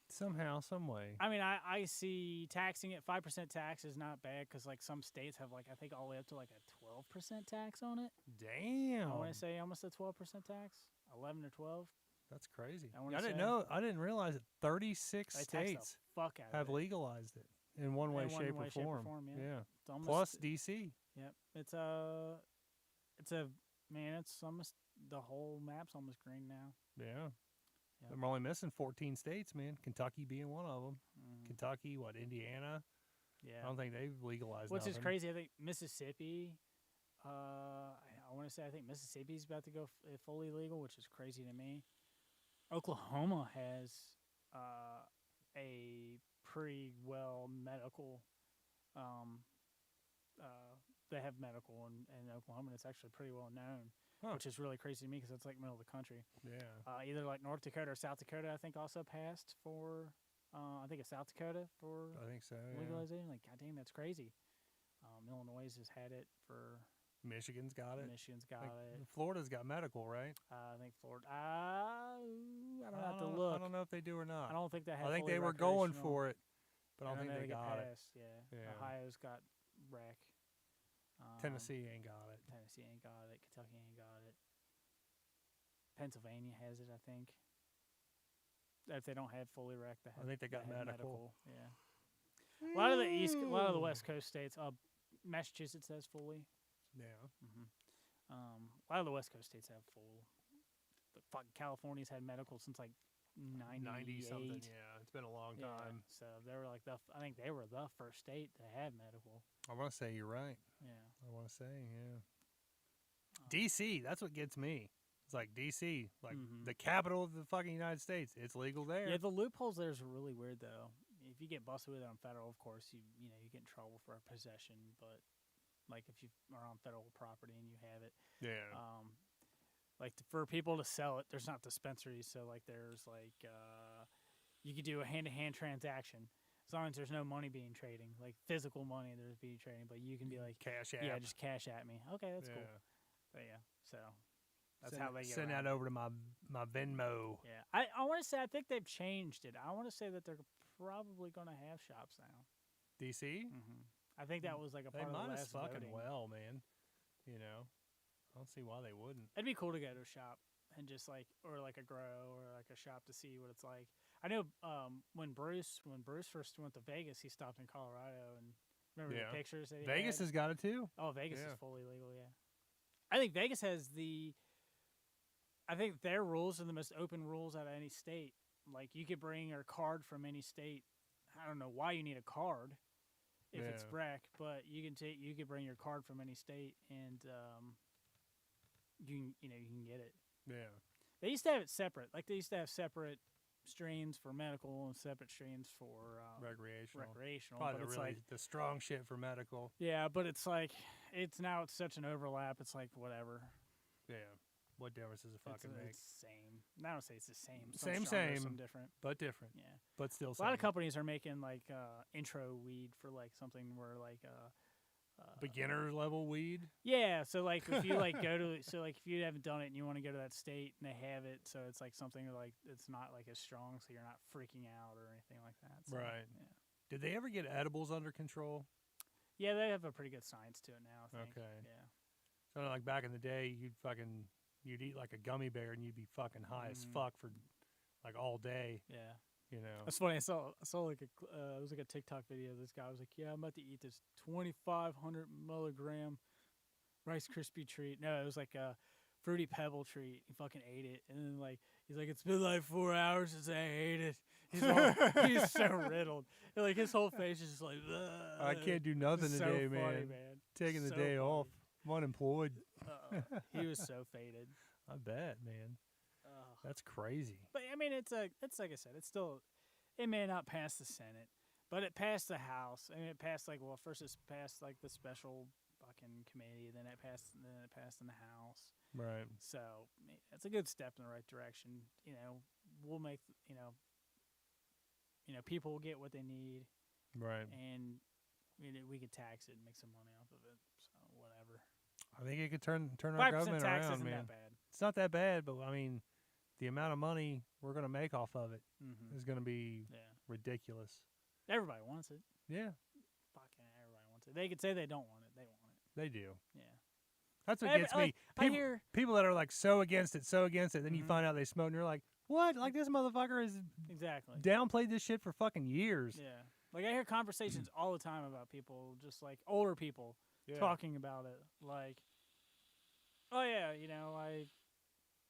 somehow, some way. I mean, I see taxing it 5% tax is not bad because like some states have like I think all the way up to like a 12% tax on it. Damn. I want to say almost a 12% tax, 11 or 12. That's crazy. I didn't know. I didn't realize that 36 states have legalized it in one way, shape, or form. Yeah. Plus DC. Yep. It's almost the whole map's almost green now. Yeah. Yep. We're only missing 14 states, man. Kentucky being one of them. Mm. Kentucky, Indiana? Yeah. I don't think they've legalized Which is crazy. I think Mississippi, I want to say I think Mississippi's about to go fully legal, which is crazy to me. Oklahoma has a pretty well medical they have medical in Oklahoma, and it's actually pretty well known, which is really crazy to me because it's like middle of the country. Yeah. Either like North Dakota or South Dakota, I think also passed for, I think it's South Dakota for I think so, legalization. Like, goddamn, that's crazy. Illinois has had it for. Michigan's got it. It. Florida's got medical, right? I think Florida. I don't have to look. I don't know if they do or not. I don't think they have. I think they were going for it, but I don't think they got it. Yeah. Ohio's got rec. Tennessee ain't got it. Tennessee ain't got it. Kentucky ain't got it. Pennsylvania has it, I think. If they don't have fully rec, I think they got have medical. Yeah. A lot of the West Coast states. Massachusetts has fully. Yeah. A lot of the West Coast states have full. But fucking California's had medical since like 90 something. Yeah, it's been a long time. So they were like I think they were the first state to have medical. I want to say you're right. Yeah. I want to say, yeah. DC, that's what gets me. It's like DC, like the capital of the fucking United States. It's legal there. Yeah, the loopholes there is really weird though. If you get busted with it on federal, of course, you get in trouble for possession. But like if you are on federal property and you have it, Yeah. Like for people to sell it, there's not dispensaries, so like there's like you could do a hand-to-hand transaction as long as there's no money being trading, like physical money there's being trading, but you can be like cash app. Yeah, just cash at me. Okay, that's cool. But yeah, so that's how they get send around that over to my Venmo. Yeah, I want to say I think they've changed it. I want to say that they're probably going to have shops now. DC? I think that was like a part of the might as last fucking voting. well, man. You know, I don't see why they wouldn't. It'd be cool to go to a shop and just like, or like a grow or like a shop to see what it's like. I know when Bruce first went to Vegas, he stopped in Colorado and remember the pictures that he Vegas had? has got it too. Oh, Vegas is fully legal, yeah. I think Vegas has I think their rules are the most open rules out of any state. Like you could bring your card from any state. I don't know why you need a card if it's rec, but you could bring your card from any state and you can get it. Yeah. They used to have it separate. Like they used to have separate strains for medical and separate strains for recreational. Probably but it's really like the strong shit for medical. Yeah, but it's like it's such an overlap. It's like whatever. Yeah. What difference does it fucking make? It's the same. I don't say it's the same. Same. Some different. But different. Yeah. But still A lot of companies are making like intro weed for like something where like beginner level weed. Yeah, so like if you like if you haven't done it and you want to go to that state and they have it, so it's like something like it's not like as strong, so you're not freaking out or anything like that. So, right. Yeah. Did they ever get edibles under control? Yeah, they have a pretty good science to it now, I think. Okay. Yeah. So like back in the day, you'd eat like a gummy bear and you'd be fucking high as fuck for like all day. Yeah. You know. That's funny. I saw like it was like a TikTok video. This guy was like, "Yeah, I'm about to eat this 2,500 milligram Rice Krispie treat." No, it was like a Fruity Pebble treat. He fucking ate it, and then like he's like, "It's been like 4 hours since I ate it." He's so riddled. And, like his whole face is just like, ugh. I can't do nothing today, so funny, man. Taking the So day funny. off. I'm unemployed. He was so faded. I bet, man. That's crazy. But I mean, it's like I said, it may not pass the Senate, but it passed the House. I mean, it passed first it passed like the special fucking committee, then it passed in the House. Right. So it's a good step in the right direction. You know, we'll make people will get what they need. Right. And we could tax it and make some money off of it. So whatever. I think it could turn our 5% government tax around, isn't man. that bad. It's not that bad, but I mean, the amount of money we're gonna make off of it is gonna be ridiculous. Everybody wants it. Yeah. Fucking everybody wants it. They could say they don't want it. They want it. They do. Yeah. That's what gets me. I hear People that are like so against it, then you find out they smoke, and you're like, what? Like this motherfucker has exactly downplayed this shit for fucking years. Yeah. Like I hear conversations all the time about people, just like older people talking about it. Like, oh yeah, I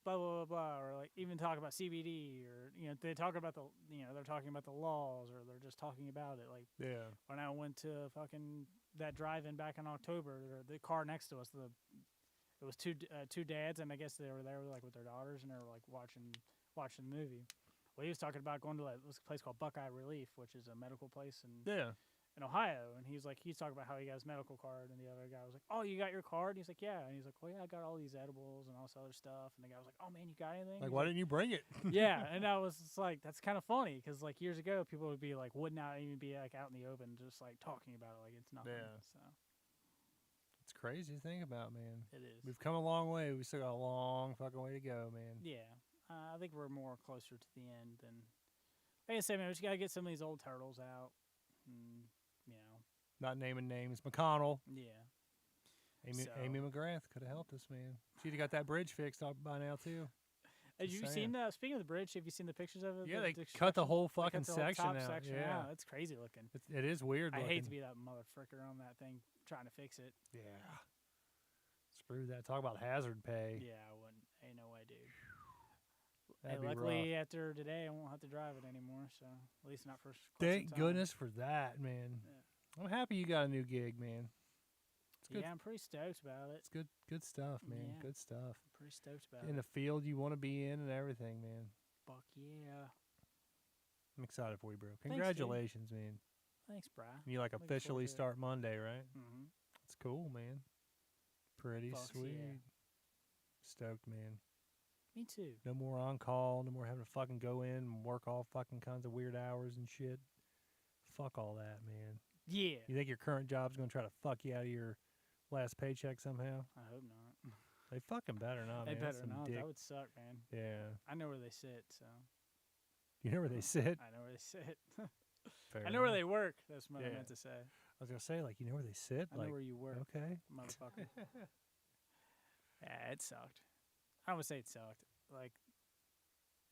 blah blah blah blah, or like even talk about CBD, or they talk about they're talking about the laws, or they're just talking about it. Like when I went to fucking that drive-in back in October, the car next to us, it was two dads, and I guess they were there like with their daughters, and they were like watching the movie. Well, he was talking about going to this place called Buckeye Relief, which is a medical place in Ohio, and he's talking about how he got his medical card, and the other guy was like, "Oh, you got your card?" And he's like, "Yeah," and he's like, "Well, yeah, I got all these edibles and all this other stuff," and the guy was like, "Oh man, you got anything?" Like, why didn't you bring it? Yeah, and I was just like, that's kind of funny because like years ago, people would not even be like out in the open, just like talking about it like it's nothing. Yeah. So it's crazy to think about, man. it is. We've come a long way. We still got a long fucking way to go, man. Yeah, I think we're more closer to the end than. Like I said, man, we just gotta get some of these old turtles out. And, Not naming names. McConnell. Yeah. Amy McGrath could have helped us, man. She'd have got that bridge fixed up by now too. Have you seen? Speaking of the bridge, have you seen the pictures of it? Yeah, they cut the whole fucking section out. Yeah, it's crazy looking. It is weird. I looking. hate to be that motherfucker on that thing trying to fix it. Yeah. Screw that. Talk about hazard pay. Yeah, I wouldn't. Ain't no way, dude. That'd Hey, be luckily, rough. after today, I won't have to drive it anymore. So at least not for. Thank goodness for that, man. Yeah. I'm happy you got a new gig, man. It's good. Yeah, I'm pretty stoked about it. It's good stuff, man. Yeah. Good stuff. I'm pretty stoked about In it. the field you want to be in and everything, man. Fuck yeah. I'm excited for you, bro. dude. Congratulations, man. Thanks, bro. You like Looking officially forward to it. start Monday, right? Mm-hmm. That's cool, man. Pretty Fuck sweet. yeah. Stoked, man. Me too. No more on call. No more having to fucking go in and work all fucking kinds of weird hours and shit. Fuck all that, man. Yeah. You think your current job's gonna try to fuck you out of your last paycheck somehow? I hope not. They fucking better not, They man. That's better some not. dick. That would suck, man. Yeah. I know where they sit, so. You know where they sit? I know where they sit. Fair I know where enough. they work. That's what I Yeah. meant to say. I was gonna say, like, you know where they sit? I know where you work, Okay. motherfucker. Yeah, it sucked. I would say it sucked. Like,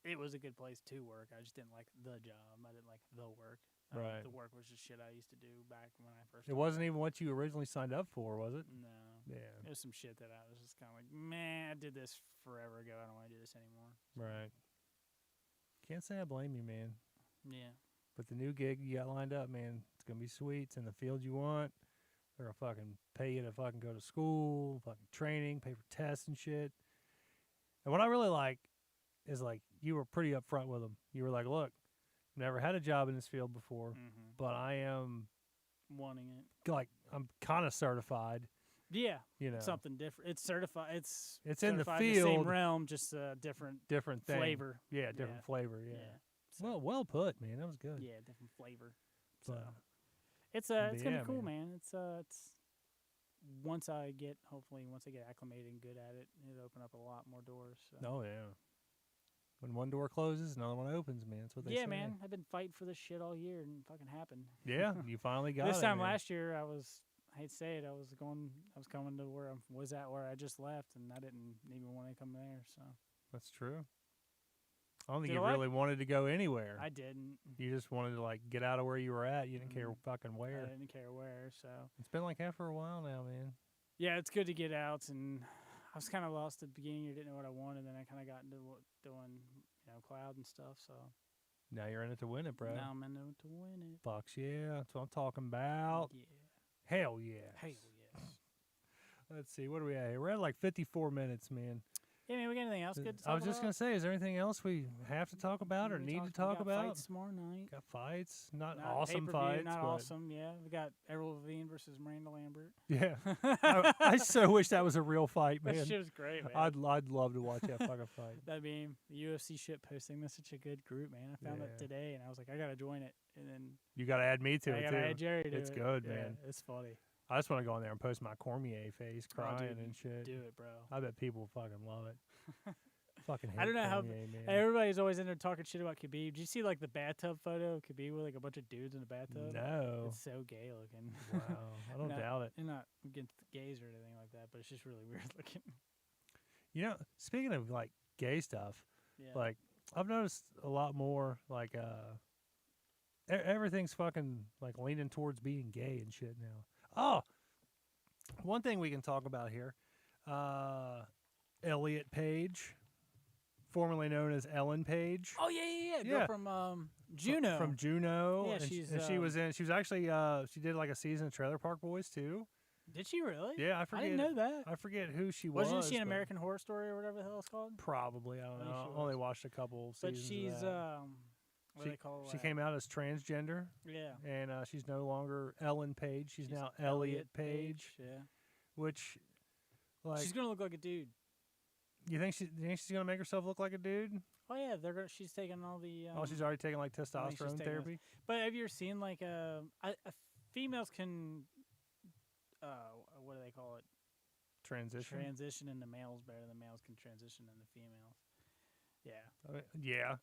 it was a good place to work. I just didn't like the job. I didn't like the work. Right. The work was just shit I used to do back when I first. It wasn't even what you originally signed up for, was it? No. Yeah. It was some shit that I was just kind of like, man, I did this forever ago. I don't want to do this anymore. Right. Can't say I blame you, man. Yeah. But the new gig you got lined up, man, it's gonna be sweet. It's in the field you want. They're gonna fucking pay you to fucking go to school, fucking training, pay for tests and shit. And what I really like is, like, you were pretty upfront with them. You were like, look, never had a job in this field before, Mm-hmm. but I am, Wanting it. like, I'm kind of certified, Yeah. you know. Something different. It's certified. It's in the certified in the same field. realm, just a different Different thing. flavor. Yeah, different Yeah. flavor, yeah. Yeah. So, Well put, man. That was good. yeah, different flavor. So But, it's but it's gonna yeah, be cool, man. man. It's once I get acclimated and good at it, it'll open up a lot more doors. So. oh, yeah. When one door closes, another one opens, man. That's what they say. Yeah, man. I've been fighting for this shit all year, and it fucking happened. Yeah, you finally got This it. time man. last year, I hate to say it, I was coming to where I was at where I just left, and I didn't even want to come there. So That's true. I don't think Did you I? really wanted to go anywhere. I didn't. You just wanted to, like, get out of where you were at. You didn't care Mhm. fucking I where. didn't care where. So It's been like that for a while now, man. yeah, it's good to get out, and I was kind of lost at the beginning. I didn't know what I wanted, then I kind of got into doing cloud and stuff. So Now you're in it to win it, bro. now I'm in it to win it. Fucks yeah. That's what I'm talking about. Yeah. Hell yeah. Hell yes. Let's see. What are we at here? We're at like 54 minutes, man. Yeah, man. We got anything else good to talk I was just about? going to say, is there anything else we have to talk about or We need to we talk got about? Fights tomorrow night. Got fights. Not Not awesome pay-per-view, fights. Not but awesome. Yeah, we got Errol Levine versus Miranda Lambert. Yeah. I so wish that was a real fight, man. That shit was great, man. I'd love to watch that fucking fight. That being the UFC shit posting. That's such a good group, man. I found it Yeah. today, and I was like, I gotta join it, and then You got to add me to I it, gotta too. add Jerry to It's it. good, Yeah, man. It's funny. I just want to go in there and post my Cormier face crying dude, and shit. Do it, bro. I bet people fucking love it. Fucking hate I don't know how. Cormier, man. Everybody's always in there talking shit about Khabib. Did you see like the bathtub photo of Khabib with like a bunch of dudes in the bathtub? No. It's so gay looking. Wow. I don't No. doubt it. I'm not against gays or anything like that, but it's just really weird looking. You know, speaking of, like, gay stuff, Yeah. like, I've noticed a lot more, like, everything's fucking, like, leaning towards being gay and shit now. Oh, one thing we can talk about here. Elliot Page, formerly known as Ellen Page. Oh yeah. Yeah. Girl from Juno. From Juno. Yeah, and she's, and she was actually she did like a season of Trailer Park Boys too. Did she really? Yeah, I I forget. didn't know that. I forget who she was. Wasn't she in but American Horror Story or whatever the hell it's called? Probably, I don't I think know. she I only was. watched a couple But seasons. she's of that. what do they call She that? came out as transgender, Yeah. and she's no longer Ellen Page. She's now Elliot Page, Yeah. which, like, She's gonna look like a dude. you think she's gonna make herself look like a dude? Oh yeah, she's taking all the. Oh, she's already taking like she's testosterone taking therapy. But have you ever seen like females can, what do they call it? Transition. Into males better than males can transition into females. Yeah. Yeah,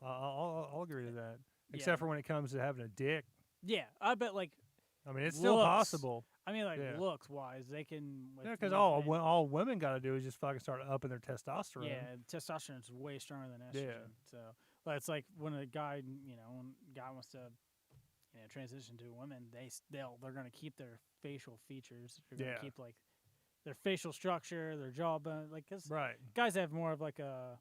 I'll agree to that. Yeah. Except for when it comes to having a dick. Yeah, I bet like I mean, it's still looks. possible. I mean, like Yeah. looks wise, they can. Yeah, because all women got to do is just fucking start upping their testosterone. Yeah, testosterone is way stronger than estrogen. Yeah. So, well, it's like when a guy, when a guy wants to, transition to a woman, they're gonna keep their facial features. They're gonna keep like their facial structure, their jawbone, like cause Right. guys have more of like a.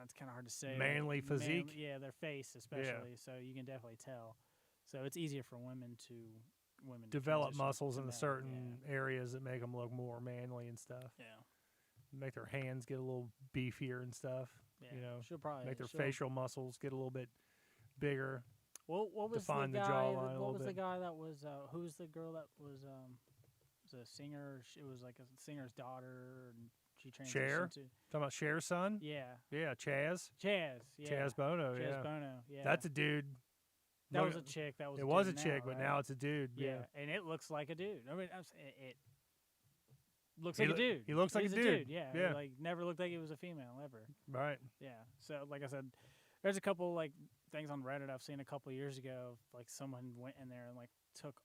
It's kind of hard to say. Manly physique. Yeah, their face especially. So you can definitely tell. So it's easier for women to Develop transition muscles to in men, certain areas that make them look more manly and stuff. Yeah. Make their hands get a little beefier and stuff. Yeah. She'll probably make their facial muscles get a little bit bigger. Well, what was define the the guy? jawline a What little was the bit. guy that was? Who was the girl that was a singer? It was like a singer's daughter, and she transitioned Cher? to. Talking about Cher's son? Yeah. Yeah, Chaz. Chaz. Yeah. Chaz Bono. Chaz yeah. Bono. Yeah. That's a dude. That Look- was a chick. That was. It was a dude chick, now, but right? now it's a dude. Yeah, and it looks like a dude. I mean, it looks He like a loo- dude. he looks like He's a dude. Yeah. Yeah. Like never looked like he was a female ever. Right. Yeah. So like I said, there's a couple like things on Reddit I've seen a couple years ago. Like someone went in there and like took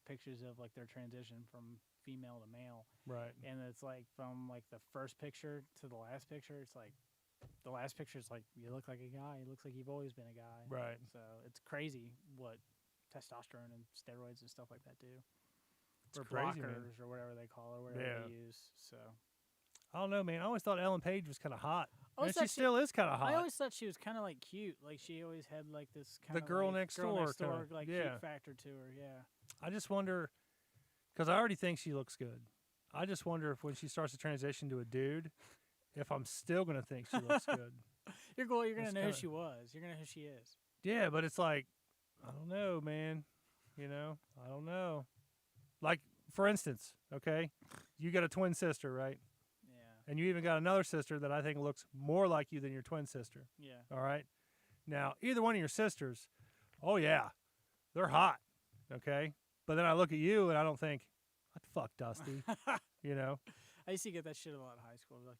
pictures of like their transition from female to male. Right. And it's like from like the first picture to the last picture, it's like the last picture is like you look like a guy. It looks like you've always been a guy. Right. So it's crazy what testosterone and steroids and stuff like that do. It's Or crazy, man. blockers or whatever they call it, whatever they use. So I don't know, man. I always thought Ellen Page was kind of hot. I always And she thought still is kind of hot. I always thought she was kind of like cute. Like she always had like this kind The of girl like, next door kinda, like yeah. cute factor to her. Yeah. I just wonder, because I already think she looks good. I just wonder if when she starts to transition to a dude, if I'm still going to think she looks good. You're gonna That's know who kinda- she was. You're gonna know who she is. Yeah, but it's like, I don't know, man. I don't know. Like, for instance, okay, you got a twin sister, right? Yeah. And you even got another sister that I think looks more like you than your twin sister. Yeah. All right. Now, either one of your sisters, oh yeah, they're hot. Okay. But then I look at you and I don't think, what the fuck, Dusty? I used to get that shit a lot in high school. Like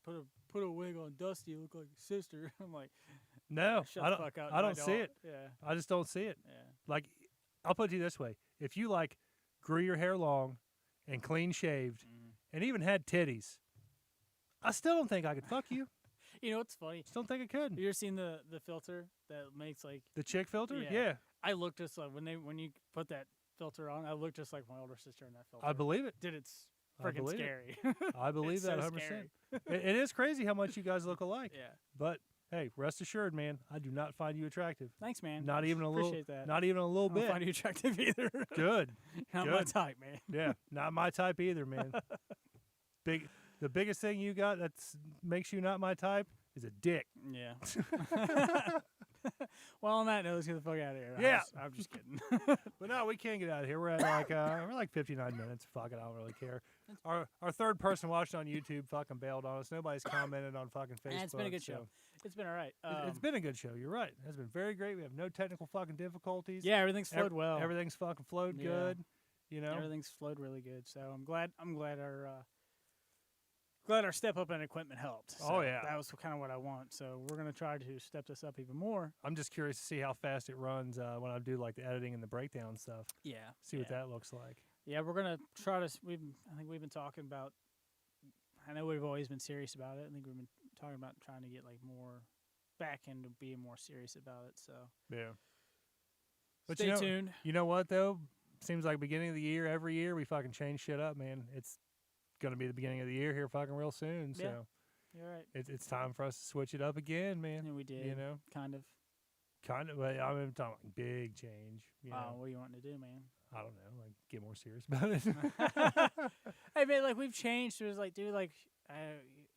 put a wig on Dusty, you look like your sister. I'm like, No, shut I the don't. fuck up. I don't see it. Yeah. I just don't see it. Yeah. Like, I'll put it to you this way: if you like grew your hair long and clean shaved, and even had titties, I still don't think I could fuck you. You know what's funny? Still don't think I could. You ever seen the filter that makes like The chick filter? Yeah. Yeah, I look just like when you put that filter on, I look just like my older sister in that filter. I believe it. Dude, it's I freaking believe it. scary. I believe It's that so 100%. scary. It is crazy how much you guys look alike. Yeah. But hey, rest assured, man, I do not find you attractive. Thanks, man. Not even a little. Appreciate that. Not even a little I don't bit. find you attractive either. Good. Not my Good. type, man. Yeah, not my type either, man. The biggest thing you got that makes you not my type is a dick. Yeah. Well, on that note, let's get the fuck out of here. Yeah. I'm just kidding. But no, we can't get out of here. We're at like 59 minutes. Fuck it, I don't really care. Our third person watching on YouTube fucking bailed on us. Nobody's commented on fucking Facebook. It's been a good show. so It's been all right. it's been a good show. You're right. It's been very great. We have no technical fucking difficulties. Yeah, everything's flowed well. Everything's fucking flowed Yeah. good. Everything's flowed really good. So I'm glad our step up in equipment helped. So Oh, yeah. that was kind of what I want. So we're gonna try to step this up even more. I'm just curious to see how fast it runs when I do like the editing and the breakdown stuff. Yeah. See what that looks like. Yeah, we're gonna try to. I think we've been talking about. I know we've always been serious about it. I think we've been talking about trying to get like more back into being more serious about it. So Yeah. But stay tuned. You know what though? Seems like beginning of the year, every year we fucking change shit up, man. It's gonna be the beginning of the year here fucking real soon. So Yeah. You're right. it's time for us to switch it up again, man. And we did. Kind of. But I'm talking like big change. What do you want to do, man? I don't know, like get more serious about it. Hey, man, like we've changed. It was like, dude, like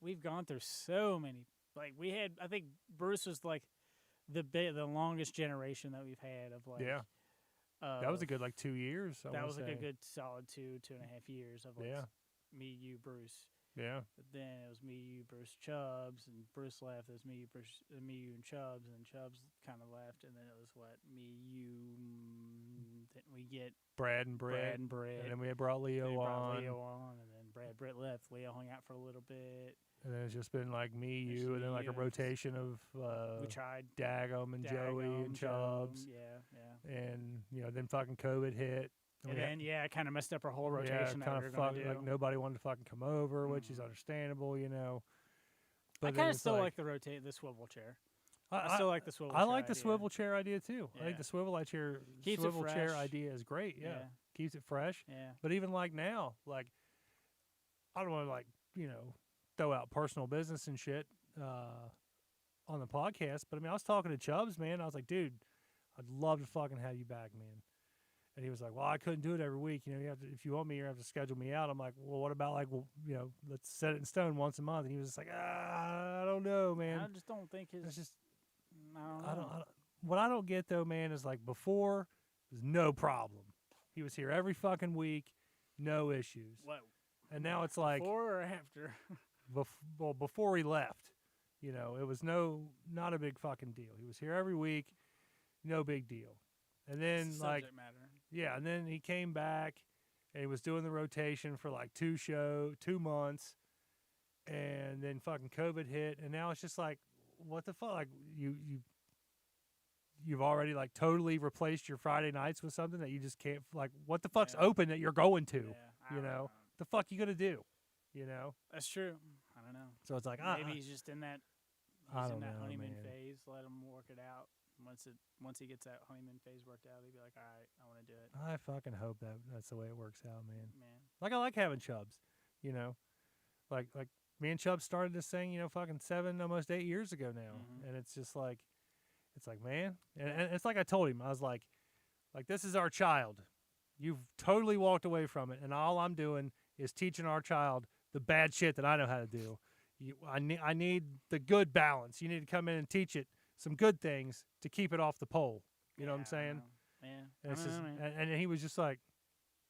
we've gone through so many. Like we had, I think Bruce was like the longest generation that we've had of like. Yeah. That was a good like 2 years. That was like a good solid 2.5 years of like me, you, Bruce. Yeah. But then it was me, you, Bruce, Chubbs, and Bruce left. It was me, you, Bruce, me, you, and Chubbs, and then Chubbs kind of left, and then it was me, you. Then we get Brad and Brett. and then we had brought Leo They brought on. Leo on, and then Britt left. Leo hung out for a little bit. And then it's just been like me, It's you, and then me, like a you. rotation of We tried Dagum and Joey Daggum, and Chubbs. Yeah. And then fucking COVID hit. And then it kind of messed up our whole rotation. Yeah, that we were gonna do. like nobody wanted to fucking come over, which is understandable, you know. But I kind of still like the swivel chair. I still like the swivel. I chair like the idea. swivel chair idea too. I think Yeah. the swivel chair Keeps it swivel chair fresh. idea is great. Yeah. Yeah. Keeps it fresh. Yeah. But even like now, like I don't want to like, you know, throw out personal business and shit on the podcast, but I mean I was talking to Chubbs, man. I was like, dude, I'd love to fucking have you back, man. And he was like, well, I couldn't do it every week. You know, you have to, if you want me, you have to schedule me out. I'm like, well, what about like, well, you know, let's set it in stone once a month. And he was just like, I don't know, man. I just don't think his. It's just, I don't know. what I don't get though, man, is like before, it was no problem. He was here every fucking week, no issues. What? And now it's like, Before or after? well, before he left, you know, it was not a big fucking deal. He was here every week, no big deal. And then like, Subject matter. yeah, and then he came back and he was doing the rotation for like 2 months, and then fucking COVID hit, and now it's just like, what the fuck? Like you've already like totally replaced your Friday nights with something that you just can't, like, what the fuck's open that you're going to? Yeah, You know, the fuck you gonna do? You know, That's true. I don't know. so it's like Maybe he's just in that. I He's don't in that know, honeymoon man. phase. Let him work it out. Once he gets that honeymoon phase worked out, he'll be like, all right, I want to do it. I fucking hope that's the way it works out, man. Man. Like I like having Chubbs, you know, like me and Chubbs started this thing, you know, fucking 7, almost 8 years ago now, and it's just like, man, and it's like I told him, I was like this is our child. You've totally walked away from it, and all I'm doing is teaching our child the bad shit that I know how to do. I need the good balance. You need to come in and teach it some good things to keep it off the pole. You know what I'm saying? Yeah. And, it's just, and he was just like,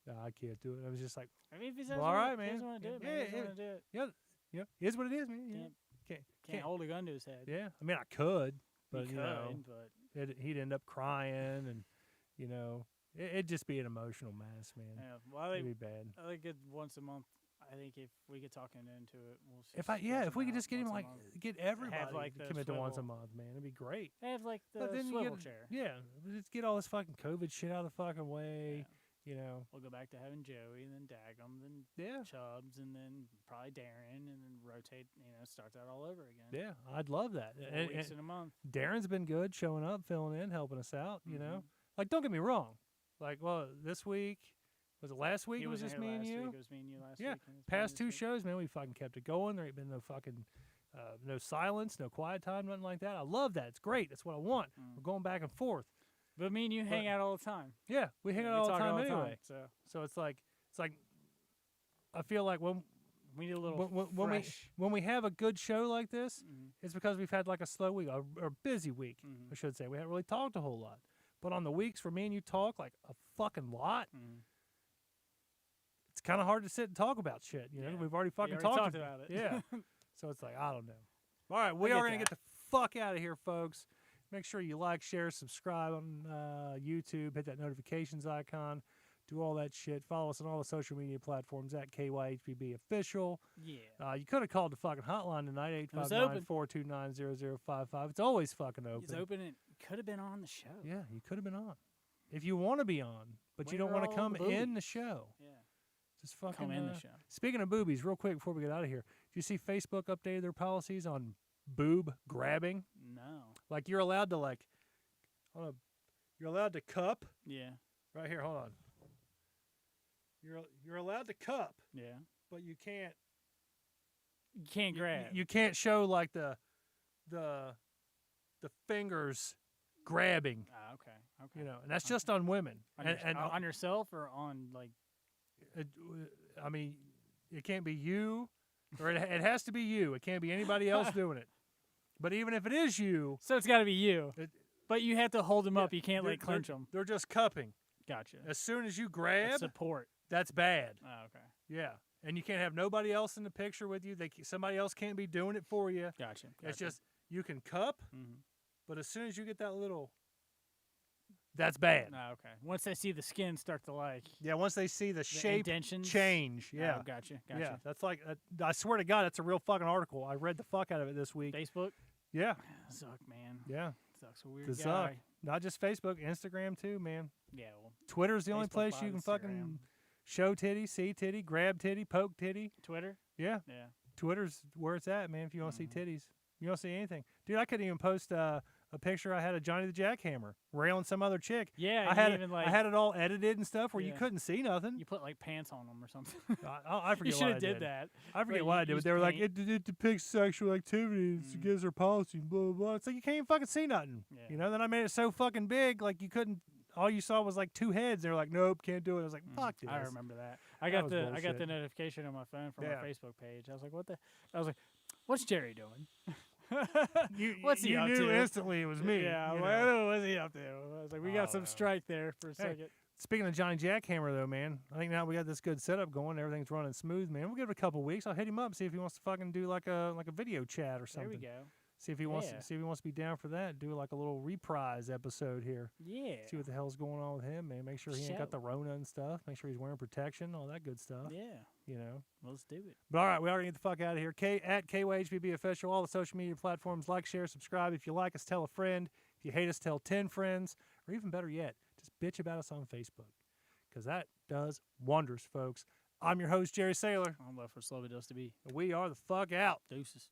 no, I can't do it. I was just like, I mean, if he says, well, all right, he doesn't man. want to do it, Yeah, man. He doesn't yeah. want to do it. yeah, it is what it is, man. Yeah. Can't hold a gun to his head. Yeah, I mean, I could, but He you know, but he'd end up crying, and you know, it'd just be an emotional mess, man. yeah. Well, It'd be bad. I think it once a month. I think if we get talking into it, we'll. If we could just get him like get everybody like to the commit to once a swivel. month, man, it'd be great. They have like the But then you swivel get, chair. yeah, just get all this fucking COVID shit out of the fucking way. You know, We'll go back to having Joey, and then Daggum, then yeah, Chubbs, and then probably Darren, and then rotate. You know, start that all over again. yeah, I'd love that. 4 weeks in a month. Darren's been good, showing up, filling in, helping us out. You know, Mhm. like don't get me wrong, like well, this week was it last week? He It was wasn't just here me and last you. week. It was me and you last Yeah, week. and it's me and Past this 2 week. shows, man, we fucking kept it going. There ain't been no fucking, no silence, no quiet time, nothing like that. I love that. It's great. That's what I want. We're going back and forth. But me and you hang out all the time. Yeah, we hang Yeah, out we all the talk time all the anyway. time, So it's like I feel like when we need a little fresh. when we have a good show like this, Mhm. it's because we've had like a slow week or busy week, Mhm. I should say. We haven't really talked a whole lot. But on the weeks where me and you talk like a fucking lot, Mhm. it's kind of hard to sit and talk about shit. You know, Yeah. we've already fucking already talked about about it. Yeah. So it's like, I don't know. All right, we I are get going to get the fuck out of here, folks. Make sure you like, share, subscribe on YouTube, hit that notifications icon, do all that shit. Follow us on all the social media platforms at KYHBB Official. Yeah. You could have called the fucking hotline tonight, was open. 859-429-0055. It's always fucking open. It's open and could have been on the show. Yeah, you could have been on. If you want to be on, but you When don't you're want to all come the boobies. in the show. Yeah. Just fucking Come in the show. Speaking of boobies, real quick before we get out of here, do you see Facebook updated their policies on boob grabbing? No. Like you're allowed to you're allowed to cup Yeah. right here. Hold on. You're allowed to cup, Yeah. but you can't. You can't grab. You can't show like the fingers grabbing. Okay. Okay. You know, and that's just on women. On yourself or on like. I mean, it can't be you, or it has to be you. It can't be anybody else doing it. But even if it is you, So it's got to be you. It- But you have to hold them up. You can't they're- like clench them. they're just cupping. Gotcha. As soon as you That's grab, support. that's bad. Oh, okay. Yeah, and you can't have nobody else in the picture with you. Somebody else can't be doing it for you. Gotcha. It's just you can cup, Mm-hmm. but as soon as you get that little, that's bad. Oh, okay. Once they see the skin start to like Yeah, once they see the shape indentions? change. Yeah, Oh, gotcha. Gotcha. yeah, that's like I swear to God, that's a real fucking article. I read the fuck out of it this week. Facebook. Yeah, Suck, man. yeah. Zuck's a weird The guy. Zuck. Not just Facebook, Instagram too, man. Yeah, well, Twitter's the only Facebook place Live, you can Instagram. fucking show titty, see titty, grab titty, poke titty. Twitter. Yeah, Yeah. Twitter's where it's at, man. If you want to see titties, you don't see anything, dude. I couldn't even post a picture. I had of Johnny the Jackhammer railing some other chick. Yeah, I you had even, I had it all edited and stuff where you Yeah. couldn't see nothing. You put like pants on them or something. I forget You should what I have did. that. I forget Like, what you I did, but used they were like, paint. it depicts sexual activity. It's against our policy. Blah blah blah. It's like you can't even fucking see nothing. Yeah. You know. Then I made it so fucking big, like you couldn't. All you saw was like two heads. They were like, nope, can't do it. I was like, fuck this. I remember that. I That got was the bullshit. notification on my phone from Yeah. our Facebook page. I was like, what the? I was like, what's Jerry doing? You, What's he you up knew to? instantly it was me. Yeah, I you was know. like, oh, what's he up to? I was like, we got some strike there for a second. Speaking of Johnny Jackhammer, though, man, I think now we got this good setup going. Everything's running smooth, man. We'll give it a couple weeks. I'll hit him up, see if he wants to fucking do like a video chat or There something. we go. See if he wants. Yeah. See if he wants to be down for that. Do like a little reprise episode here. Yeah. See what the hell's going on with him, man. Make sure he ain't got the Rona and stuff. Make sure he's wearing protection, all that good stuff. Yeah. You know. Let's do it. But all right, we are gonna get the fuck out of here. At KYHBB official, all the social media platforms. Like, share, subscribe. If you like us, tell a friend. If you hate us, tell 10 friends. Or even better yet, just bitch about us on Facebook, because that does wonders, folks. I'm your host, Jerry Saylor. I'm left for Slow It Does to Be. We are the fuck out. Deuces.